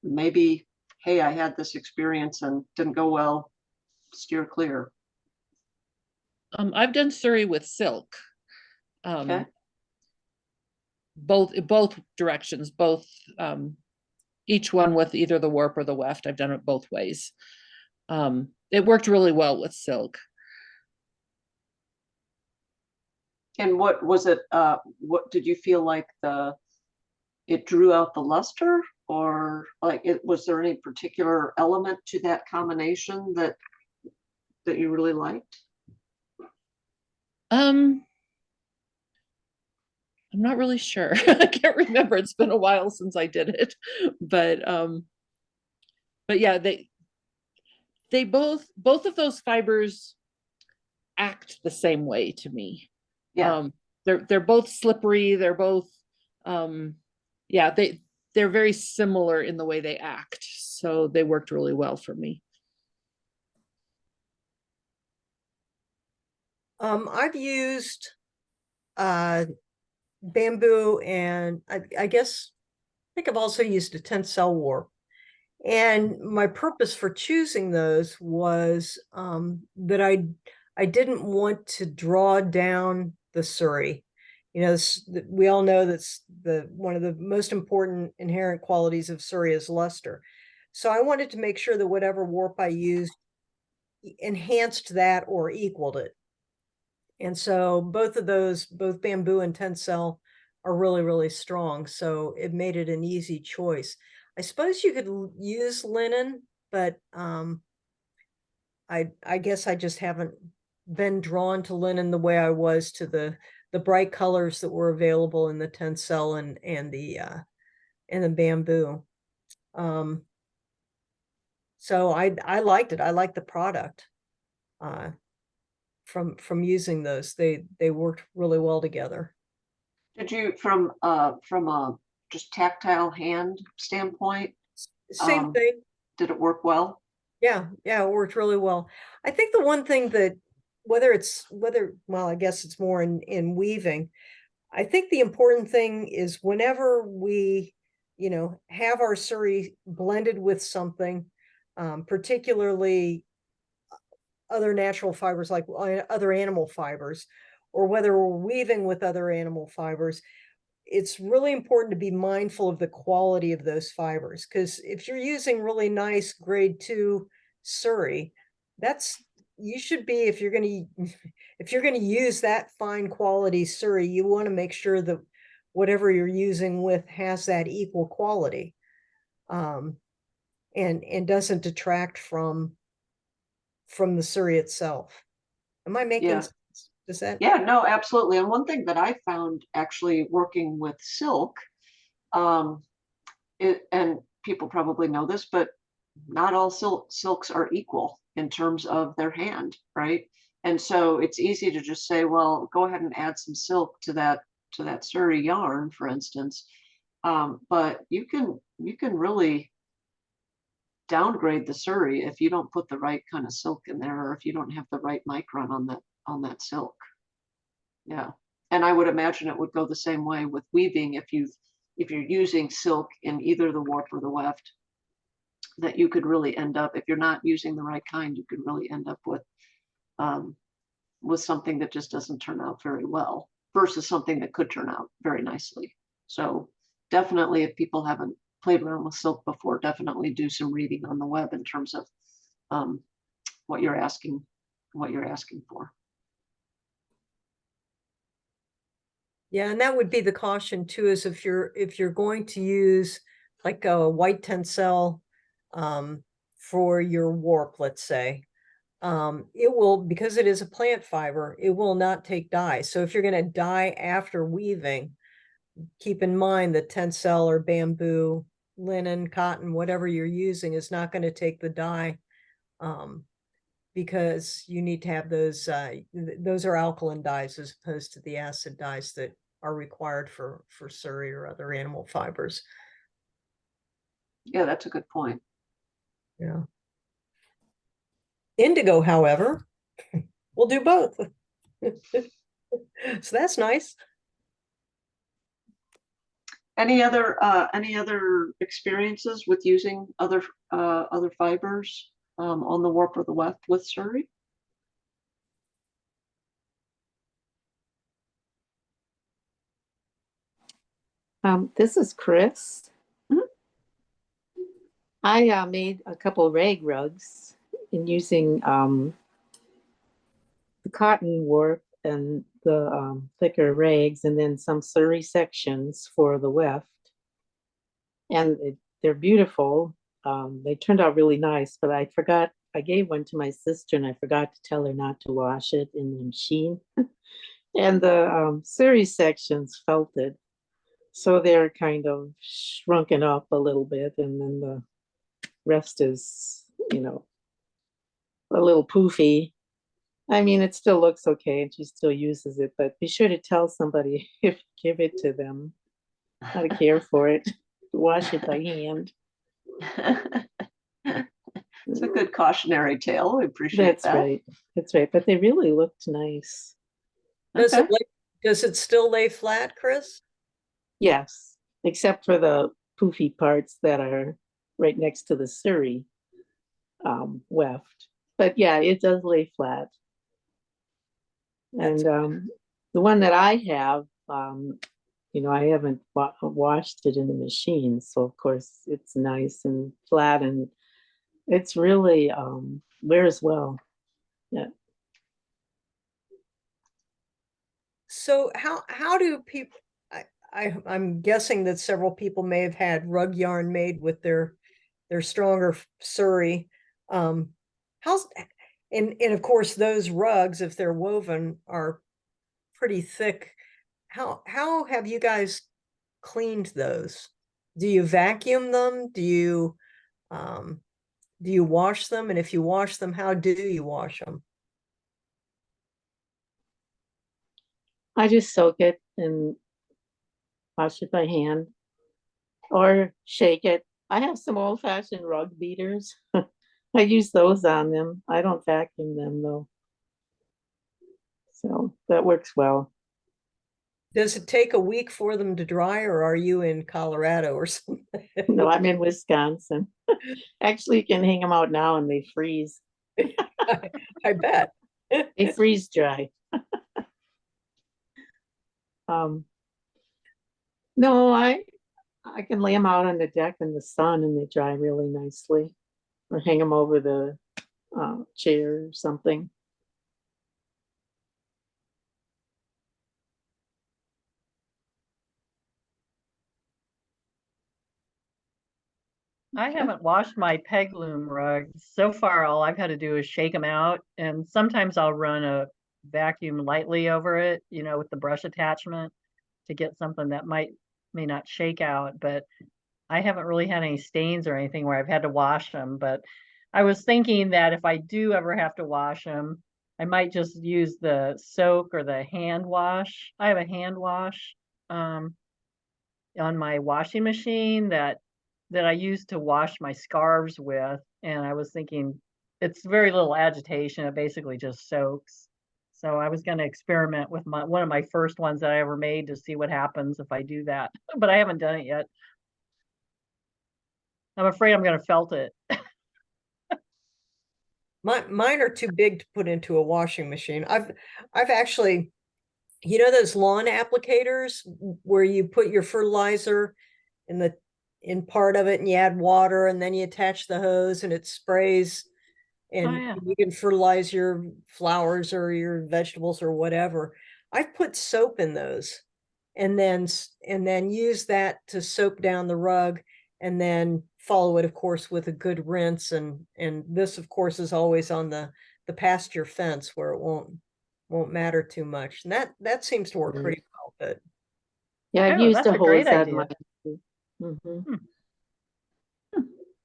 maybe, hey, I had this experience and didn't go well, steer clear. I've done Suri with silk. Okay. Both directions, both each one with either the warp or the weft. I've done it both ways. It worked really well with silk. And what was it? What did you feel like it drew out the luster, or like was there any particular element to that combination that you really liked? I'm not really sure. I can't remember. It's been a while since I did it, but yeah, they both of those fibers act the same way to me. Yeah. They're both slippery. They're both yeah, they're very similar in the way they act. So they worked really well for me. I've used bamboo, and I guess I think I've also used a tencel warp. And my purpose for choosing those was that I didn't want to draw down the Suri. You know, we all know that's one of the most important inherent qualities of Suri is luster. So I wanted to make sure that whatever warp I used enhanced that or equaled it. And so both of those, both bamboo and tencel, are really, really strong. So it made it an easy choice. I suppose you could use linen, but I guess I just haven't been drawn to linen the way I was to the bright colors that were available in the tencel and the bamboo. So I liked it. I liked the product. From using those, they worked really well together. Did you, from a just tactile hand standpoint, Same thing. did it work well? Yeah, it worked really well. I think the one thing that well, I guess it's more in weaving. I think the important thing is whenever we, have our suri blended with something, particularly other natural fibers like other animal fibers, or whether we're weaving with other animal fibers, it's really important to be mindful of the quality of those fibers. Because if you're using really nice grade 2 suri, you should be, if you're going to use that fine quality suri, you want to make sure that whatever you're using with has that equal quality, and doesn't detract from the suri itself. Am I making Yeah. sense? Does that? Yeah, no, absolutely. And one thing that I found actually working with silk, and people probably know this, but not all silks are equal in terms of their hand, right? And so it's easy to just say, well, go ahead and add some silk to that suri yarn, for instance. But you can really downgrade the suri if you don't put the right kind of silk in there, or if you don't have the right micron on that silk. Yeah. And I would imagine it would go the same way with weaving if you're using silk in either the warp or the weft, that you could really end up, if you're not using the right kind, you could really end up with something that just doesn't turn out very well versus something that could turn out very nicely. So definitely, if people haven't played around with silk before, definitely do some reading on the web in terms of what you're asking for. Yeah, and that would be the caution too, is if you're going to use like a white tencel for your warp, let's say, it will, because it is a plant fiber, it will not take dye. So if you're going to dye after weaving, keep in mind that tencel or bamboo, linen, cotton, whatever you're using is not going to take the dye, because you need to have those are alkaline dyes as opposed to the acid dyes that are required for suri or other animal fibers. Yeah, that's a good point. Yeah. Indigo, however, will do both. So that's nice. Any other experiences with using other fibers on the warp or the weft with suri? This is Chris. Mhm. I made a couple rag rugs in using the cotton warp and the thicker rags, and then some suri sections for the weft. And they're beautiful. They turned out really nice, but I gave one to my sister and I forgot to tell her not to wash it in the machine. And the suri sections felted. So they're kind of shrunken up a little bit, and then the rest is, a little poofy. I mean, it still looks okay and she still uses it, but be sure to tell somebody if you give it to them how to care for it, wash it by hand. It's a good cautionary tale. We appreciate That's that. right. That's right. But they really looked nice. Okay. Does it still lay flat, Chris? Yes, except for the poofy parts that are right next to the suri weft. But yeah, it does lay flat. And the one that I have, You know, I haven't washed it in the machine, so of course it's nice and flat, and it's really wears well. Yeah. So how do people, I'm guessing that several people may have had rug yarn made with their stronger Suri. How's and of course those rugs, if they're woven, are pretty thick. How have you guys cleaned those? Do you vacuum them? Do you wash them? And if you wash them, how do you wash them? I just soak it and wash it by hand or shake it. I have some old-fashioned rug beaters. I use those on them. I don't vacuum them though. So that works well. Does it take a week for them to dry, or are you in Colorado or something? No, I'm in Wisconsin. Actually, you can hang them out now and they freeze. I bet. They freeze dry. No, I can lay them out on the deck in the sun and they dry really nicely, or hang them over the chair or something. I haven't washed my peg loom rugs. So far, all I've had to do is shake them out, and sometimes I'll run a vacuum lightly over it, you know, with the brush attachment to get something that may not shake out, but I haven't really had any stains or anything where I've had to wash them. But I was thinking that if I do ever have to wash them, I might just use the soak or the hand wash. I have a hand wash on my washing machine that I use to wash my scarves with. And I was thinking it's very little agitation. It basically just soaks. So I was going to experiment with one of my first ones that I ever made to see what happens if I do that, but I haven't done it yet. I'm afraid I'm going to felt it. Mine are too big to put into a washing machine. I've actually, you know, those lawn applicators where you put your fertilizer in part of it and you add water and then you attach the hose and it sprays and yeah. you can fertilize your flowers or your vegetables or whatever. I've put soap in those and then use that to soak down the rug and then follow it, of course, with a good rinse. And this, of course, is always on the pasture fence where it won't matter too much. And that seems to work pretty well. But yeah, I've Oh, used that's a a great hose on idea. mine. Hmm.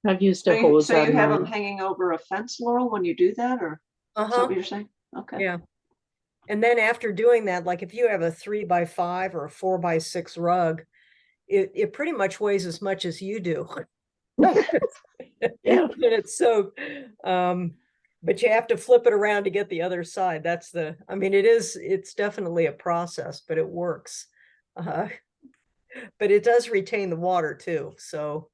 I've used a hose So you on have them mine. hanging over a fence, Laurel, when you do that, or is that what you're saying? Okay. yeah. And then after doing that, like if you have a 3x5 or a 4x6 rug, it pretty much weighs as much as you do. Yeah. And it's so but you have to flip it around to get the other side. I mean, it's definitely a process, but it works. But it does retain the water too. So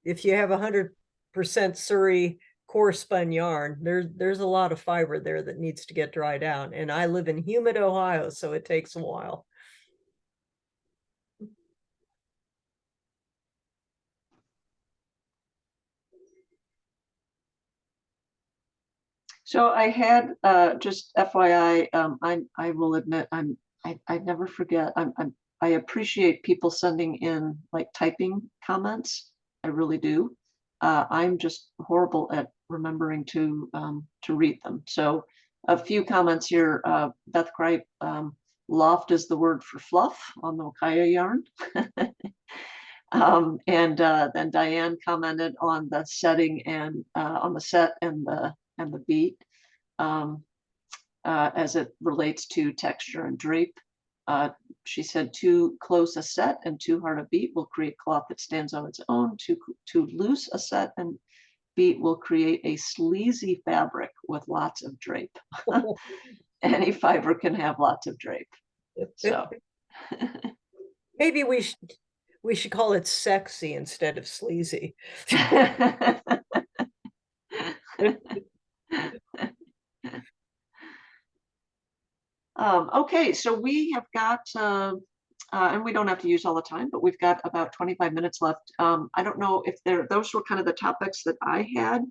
if you have 100% Suri core spun yarn, there's a lot of fiber there that needs to get dried out. And I live in humid Ohio, so it takes a while. So I had just FYI, I will admit I never forget. I appreciate people sending in like typing comments. I really do. I'm just horrible at remembering to read them. So a few comments here. Beth Gripe, loft is the word for fluff on the Wakaya yarn. And then Diane commented on the setting and on the set and the beat as it relates to texture and drape. She said too close a set and too hard a beat will create cloth that stands on its own. Too loose a set and beat will create a sleazy fabric with lots of drape. Any fiber can have lots of drape. So Maybe we should call it sexy instead of sleazy. Okay, so we have got And we don't have to use all the time, but we've got about 25 minutes left. I don't know if those were kind of the topics that I had.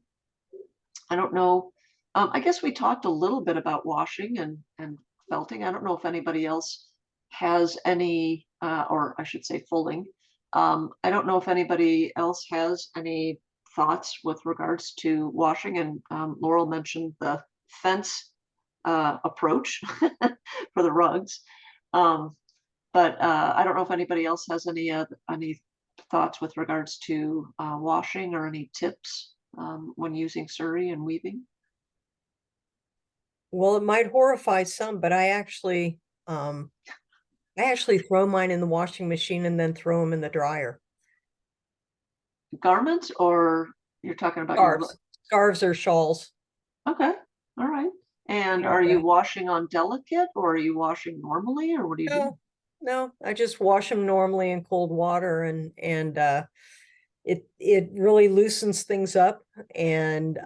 I don't know. I guess we talked a little bit about washing and felting. I don't know if anybody else has any, or I should say fulling. I don't know if anybody else has any thoughts with regards to washing. And Laurel mentioned the fence approach for the rugs. But I don't know if anybody else has any thoughts with regards to washing or any tips when using Suri and weaving. Well, it might horrify some, but I actually throw mine in the washing machine and then throw them in the dryer. Garments, or you're talking about your Scarves or shawls. Okay, all right. And are you washing on delicate, or are you washing normally, or what do you do? No, I just wash them normally in cold water, and it really loosens things up, and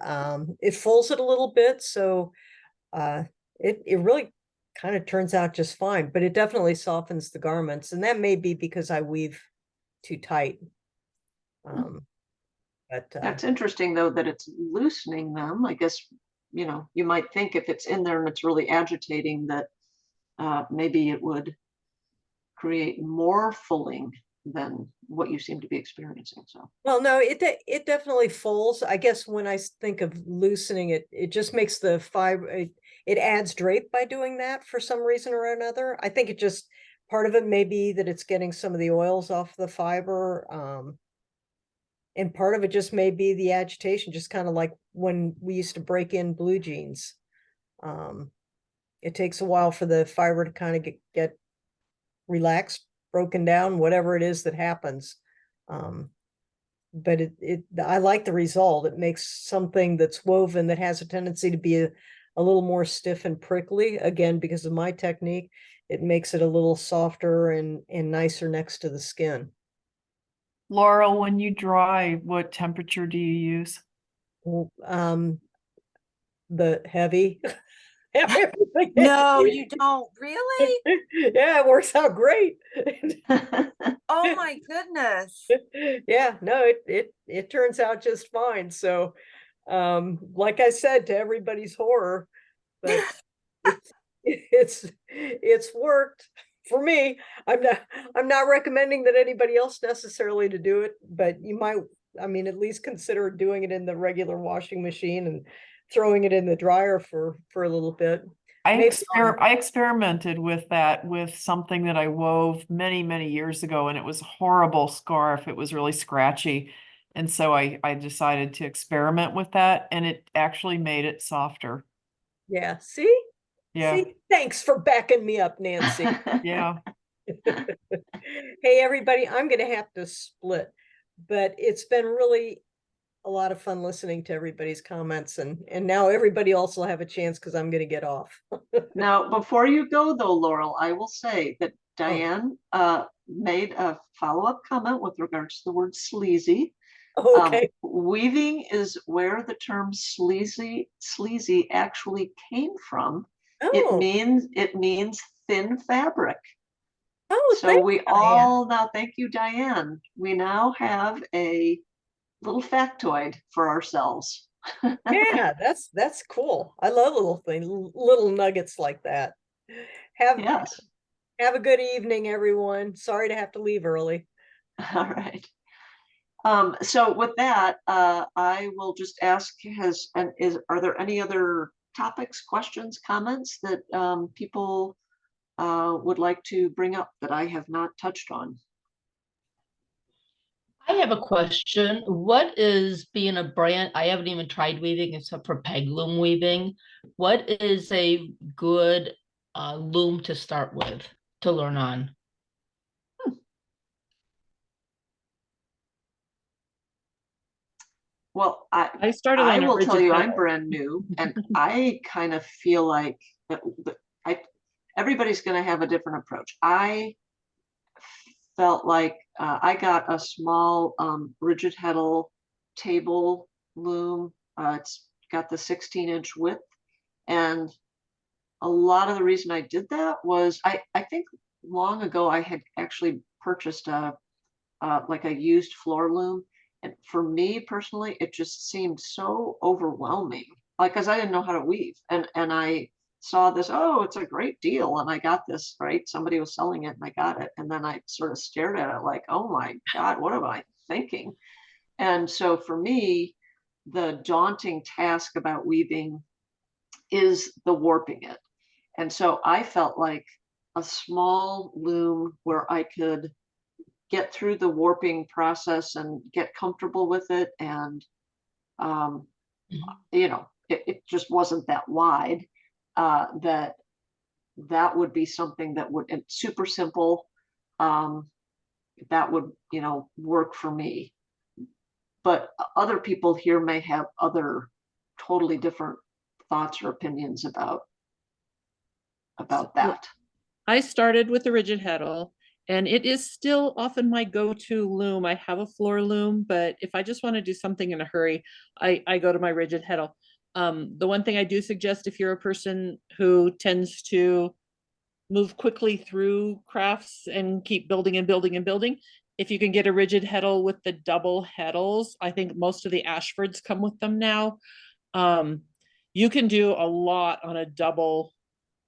it folds it a little bit, so it really kind of turns out just fine, but it definitely softens the garments, and that may be because I weave too tight. But That's interesting, though, that it's loosening them. I guess, you might think if it's in there and it's really agitating that maybe it would create more fulling than what you seem to be experiencing. So, well, no, it definitely folds. I guess when I think of loosening it, it just makes the fiber, it adds drape by doing that for some reason or another. I think it just, part of it may be that it's getting some of the oils off the fiber. And part of it just may be the agitation, just kind of like when we used to break in blue jeans. It takes a while for the fiber to kind of get relaxed, broken down, whatever it is that happens. But I like the result. It makes something that's woven that has a tendency to be a little more stiff and prickly. Again, because of my technique, it makes it a little softer and nicer next to the skin. Laurel, when you dry, what temperature do you use? The heavy. No, you don't really? Yeah, it works out great. Oh my goodness. Yeah, no, it turns out just fine. So, like I said, to everybody's horror, but it's worked for me. I'm not recommending that anybody else necessarily to do it, but you might, I mean, at least consider doing it in the regular washing machine and throwing it in the dryer for a little bit. I experimented with that with something that I wove many, many years ago, and it was a horrible scarf. It was really scratchy. And so I decided to experiment with that, and it actually made it softer. Yeah, see? Yeah. See, thanks for backing me up, Nancy. Yeah. Hey, everybody, I'm going to have to split, but it's been really a lot of fun listening to everybody's comments, and now everybody else will have a chance because I'm going to get off. Now, before you go, though, Laurel, I will say that Diane made a follow-up comment with regards to the word sleazy. Okay. Weaving is where the term sleazy actually came from. It means thin fabric. Oh, so we all now, thank you, Diane. We now have a little factoid for ourselves. Yeah, that's cool. I love little nuggets like that. Have a good evening, everyone. Sorry to have to leave early. All right. So with that, I will just ask, are there any other topics, questions, comments that people would like to bring up that I have not touched on? I have a question. What is being a brand? I haven't even tried weaving except for peg loom weaving. What is a good loom to start with, to learn on? Well, I will tell you, I'm brand new, and I kind of feel like everybody's going to have a different approach. I felt like I got a small rigid heddle table loom. It's got the 16-inch width, and a lot of the reason I did that was I think long ago, I had actually purchased like a used floor loom. And for me personally, it just seemed so overwhelming. Like, cause I didn't know how to weave. And I saw this, oh, it's a great deal. And I got this, right? Somebody was selling it and I got it. And then I sort of stared at it like, oh my God, what am I thinking? And so for me, the daunting task about weaving is the warping it. And so I felt like a small loom where I could get through the warping process and get comfortable with it. And, you know, it just wasn't that wide, that would be something that would, and super simple, that would, you know, work for me. But other people here may have other totally different thoughts or opinions about that. I started with the rigid heddle, and it is still often my go-to loom. I have a floor loom, but if I just want to do something in a hurry, I go to my rigid heddle. The one thing I do suggest, if you're a person who tends to move quickly through crafts and keep building and building and building, if you can get a rigid heddle with the double heddles, I think most of the Ashfords come with them now. You can do a lot on a double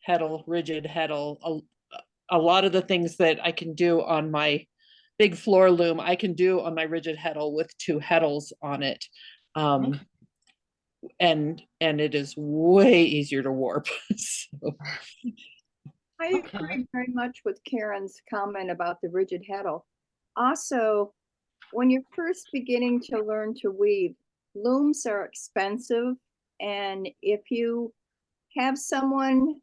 heddle, rigid heddle. A lot of the things that I can do on my big floor loom, I can do on my rigid heddle with two heddles on it. And it is way easier to warp. So. I agree very much with Karen's comment about the rigid heddle. Also, when you're first beginning to learn to weave, looms are expensive. And if you have someone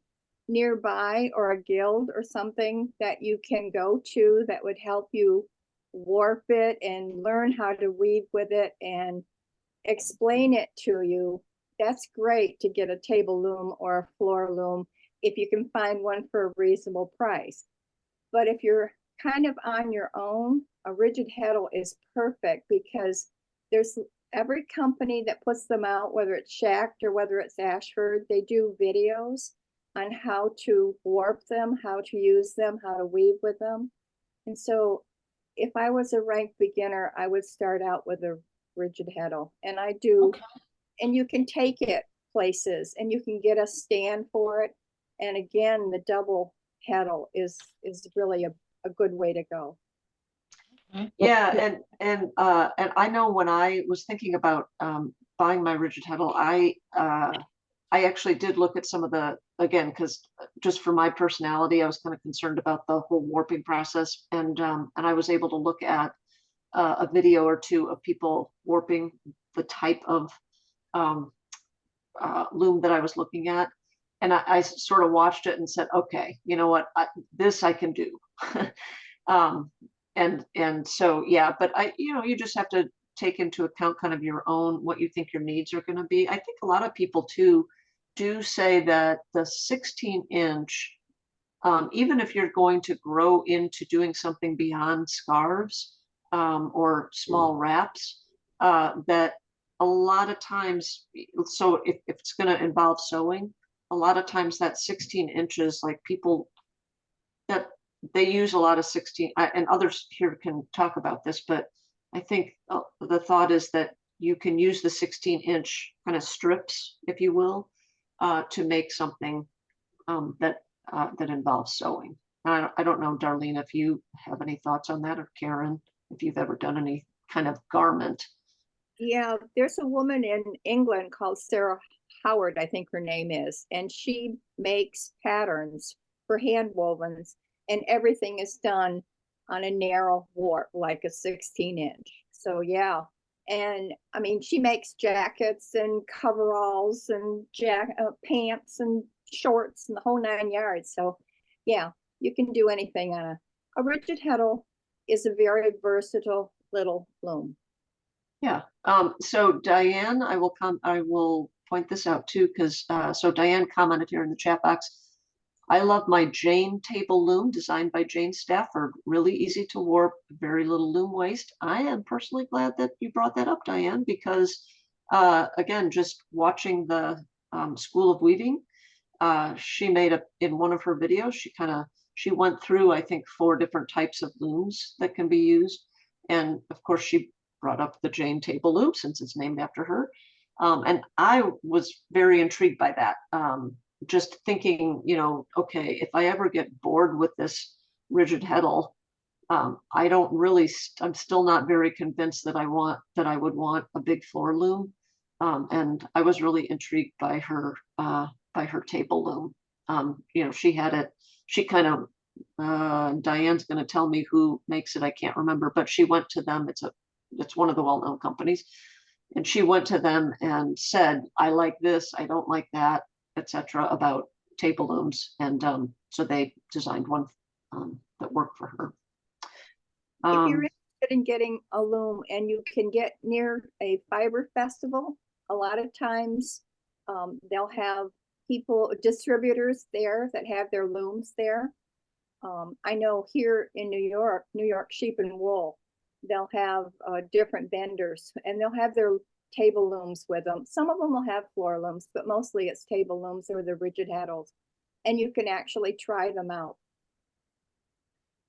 nearby or a guild or something that you can go to that would help you warp it and learn how to weave with it and explain it to you, that's great to get a table loom or a floor loom if you can find one for a reasonable price. But if you're kind of on your own, a rigid heddle is perfect because there's every company that puts them out, whether it's Shacked or whether it's Ashford, they do videos on how to warp them, how to use them, how to weave with them. And so if I was a ranked beginner, I would start out with a rigid heddle. And I do, and you can take it places and you can get a stand for it. And again, the double heddle is really a good way to go. Yeah, and I know when I was thinking about buying my rigid heddle, I actually did look at some of the, again, because just for my personality, I was kind of concerned about the whole warping process, and I was able to look at a video or two of people warping the type of loom that I was looking at, and I sort of watched it and said, okay, you know what, this I can do. And so, yeah, but you just have to take into account kind of your own, what you think your needs are going to be. I think a lot of people too do say that the 16-inch, even if you're going to grow into doing something beyond scarves or small wraps, that a lot of times, so if it's going to involve sewing, a lot of times that 16 inches, like people that they use a lot of 16, and others here can talk about this, but I think the thought is that you can use the 16-inch kind of strips, if you will, to make something that involves sewing. I don't know, Darlene, if you have any thoughts on that, or Karen, if you've ever done any kind of garment. Yeah, there's a woman in England called Sarah Howard, I think her name is, and she makes patterns for hand wovens, and everything is done on a narrow warp, like a 16-inch. So yeah, and I mean, she makes jackets and coveralls and pants and shorts and the whole 9 yards. So yeah, you can do anything on a rigid heddle is a very versatile little loom. Yeah. So Diane, I will point this out too, because so Diane commented here in the chat box. I love my Jane table loom designed by Jane Stafford. Really easy to warp, very little loom waste. I am personally glad that you brought that up, Diane, because again, just watching the School of Weaving, she made in one of her videos, she kind of she went through, I think, 4 different types of looms that can be used. And of course, she brought up the Jane table loom since it's named after her. And I was very intrigued by that. Just thinking, you know, okay, if I ever get bored with this rigid heddle, I don't really, I'm still not very convinced that I would want a big floor loom. And I was really intrigued by her table loom. You know, she had it, she kind of, Diane's going to tell me who makes it. I can't remember, but she went to them. It's one of the well-known companies. And she went to them and said, I like this, I don't like that, etc. about table looms. And so they designed one that worked for her. If you're interested in getting a loom and you can get near a fiber festival, a lot of times they'll have distributors there that have their looms there. I know here in New York Sheep and Wool, they'll have different vendors and they'll have their table looms with them. Some of them will have floor looms, but mostly it's table looms or the rigid heddles. And you can actually try them out.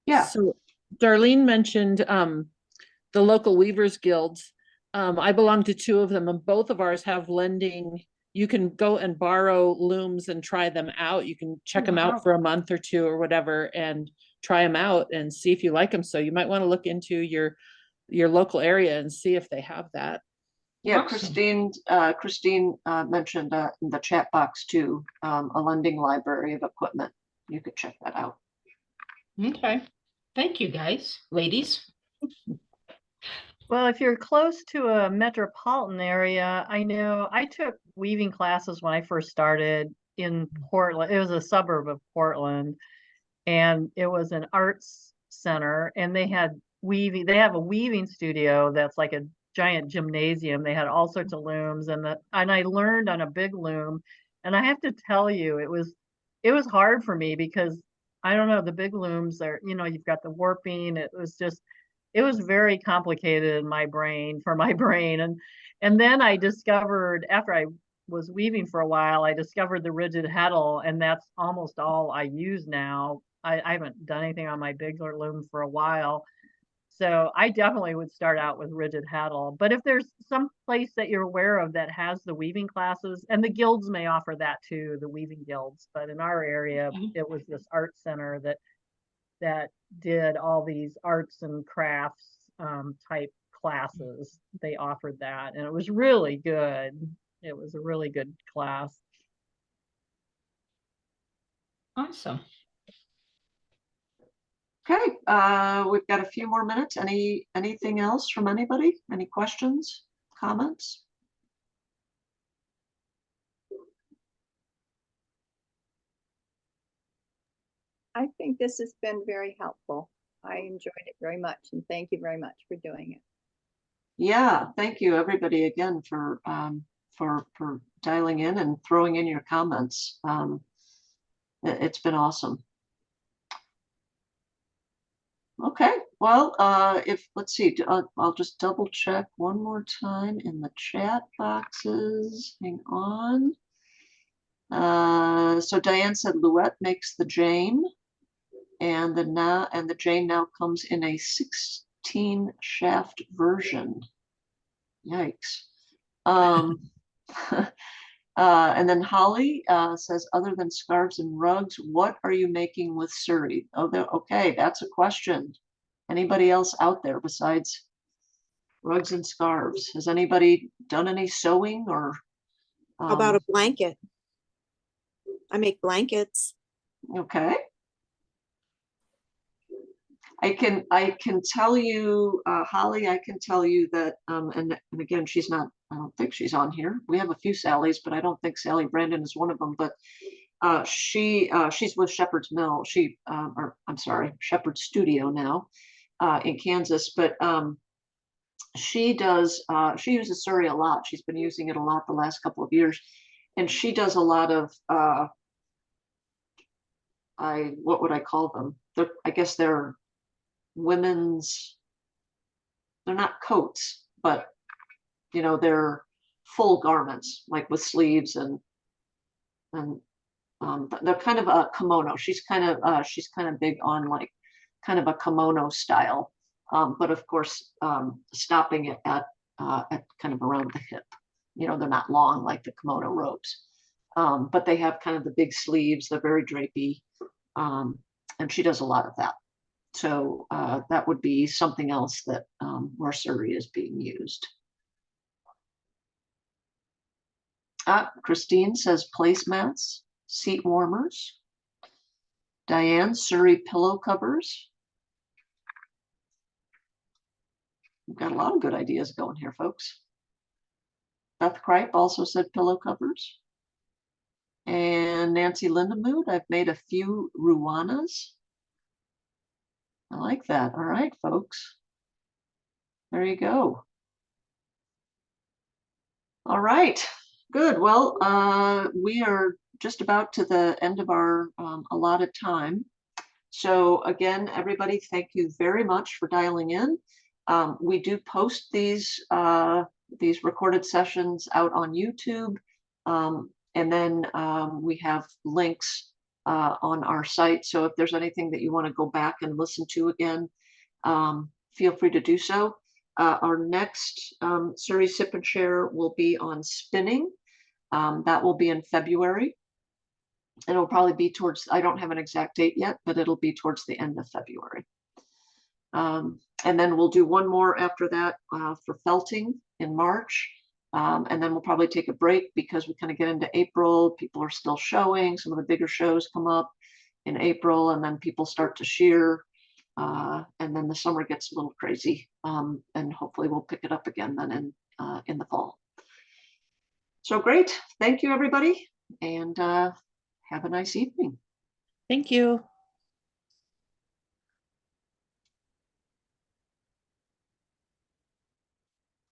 Yeah. So Darlene mentioned the local weavers guilds. I belong to 2 of them, and both of ours have lending. You can go and borrow looms and try them out. You can check them out for a month or 2 or whatever and try them out and see if you like them. So you might want to look into your local area and see if they have that. Yeah, Awesome. Christine mentioned in the chat box too, a lending library of equipment. You could check that out. Okay. Thank you, guys, ladies. Well, if you're close to a metropolitan area, I know I took weaving classes when I first started in Portland. It was a suburb of Portland, and it was an arts center, and they had weaving. They have a weaving studio that's like a giant gymnasium. They had all sorts of looms, and I learned on a big loom, and I have to tell you, it was hard for me because I don't know, the big looms are, you know, you've got the warping. It was very complicated in my brain for my brain. And then I discovered, after I was weaving for a while, I discovered the rigid heddle, and that's almost all I use now. I haven't done anything on my bigger loom for a while. So I definitely would start out with rigid heddle. But if there's some place that you're aware of that has the weaving classes, and the guilds may offer that too, the weaving guilds. But in our area, it was this art center that did all these arts and crafts type classes. They offered that, and it was really good. It was a really good class. Awesome. Okay, we've got a few more minutes. Anything else from anybody? Any questions, comments? I think this has been very helpful. I enjoyed it very much, and thank you very much for doing it. Yeah, thank you everybody again for dialing in and throwing in your comments. It's been awesome. Okay, well, let's see, I'll just double check one more time in the chat boxes. Hang on. So Diane said Louette makes the Jane, and the Jane now comes in a 16 shaft version. Yikes. And then Holly says, other than scarves and rugs, what are you making with Suri? Oh, okay, that's a question. Anybody else out there besides rugs and scarves? Has anybody done any sewing or? How about a blanket? I make blankets. Okay. I can tell you, Holly, I can tell you that, and again, I don't think she's on here. We have a few Sallys, but I don't think Sally Brandon is one of them, but she's with Shepherd's Mill. Or I'm sorry, Shepherd's Studio now in Kansas, but she uses Suri a lot. She's been using it a lot the last couple of years, and she does a lot of, what would I call them? I guess they're they're not coats, but they're full garments, like with sleeves and but they're kind of a kimono. She's kind of big on like kind of a kimono style, but of course stopping it at kind of around the hip. You know, they're not long like the kimono robes, but they have kind of the big sleeves. They're very drapey, and she does a lot of that. So that would be something else that where Suri is being used. Christine says placemats, seat warmers. Diane, Suri pillow covers. We've got a lot of good ideas going here, folks. Beth Kripe also said pillow covers. And Nancy Lindemood, I've made a few ruanas. I like that. All right, folks. There you go. All right, good. Well, we are just about to the end of our allotted time. So again, everybody, thank you very much for dialing in. We do post these recorded sessions out on YouTube. And then we have links on our site. So if there's anything that you want to go back and listen to again, feel free to do so. Our next Suri Sip and Share will be on spinning. That will be in February. It'll probably be towards, I don't have an exact date yet, but it'll be towards the end of February. And then we'll do one more after that for felting in March. And then we'll probably take a break because we kind of get into April. People are still showing. Some of the bigger shows come up in April, and then people start to shear. And then the summer gets a little crazy. And hopefully we'll pick it up again then in the fall. So great. Thank you, everybody. And have a nice evening. Thank you.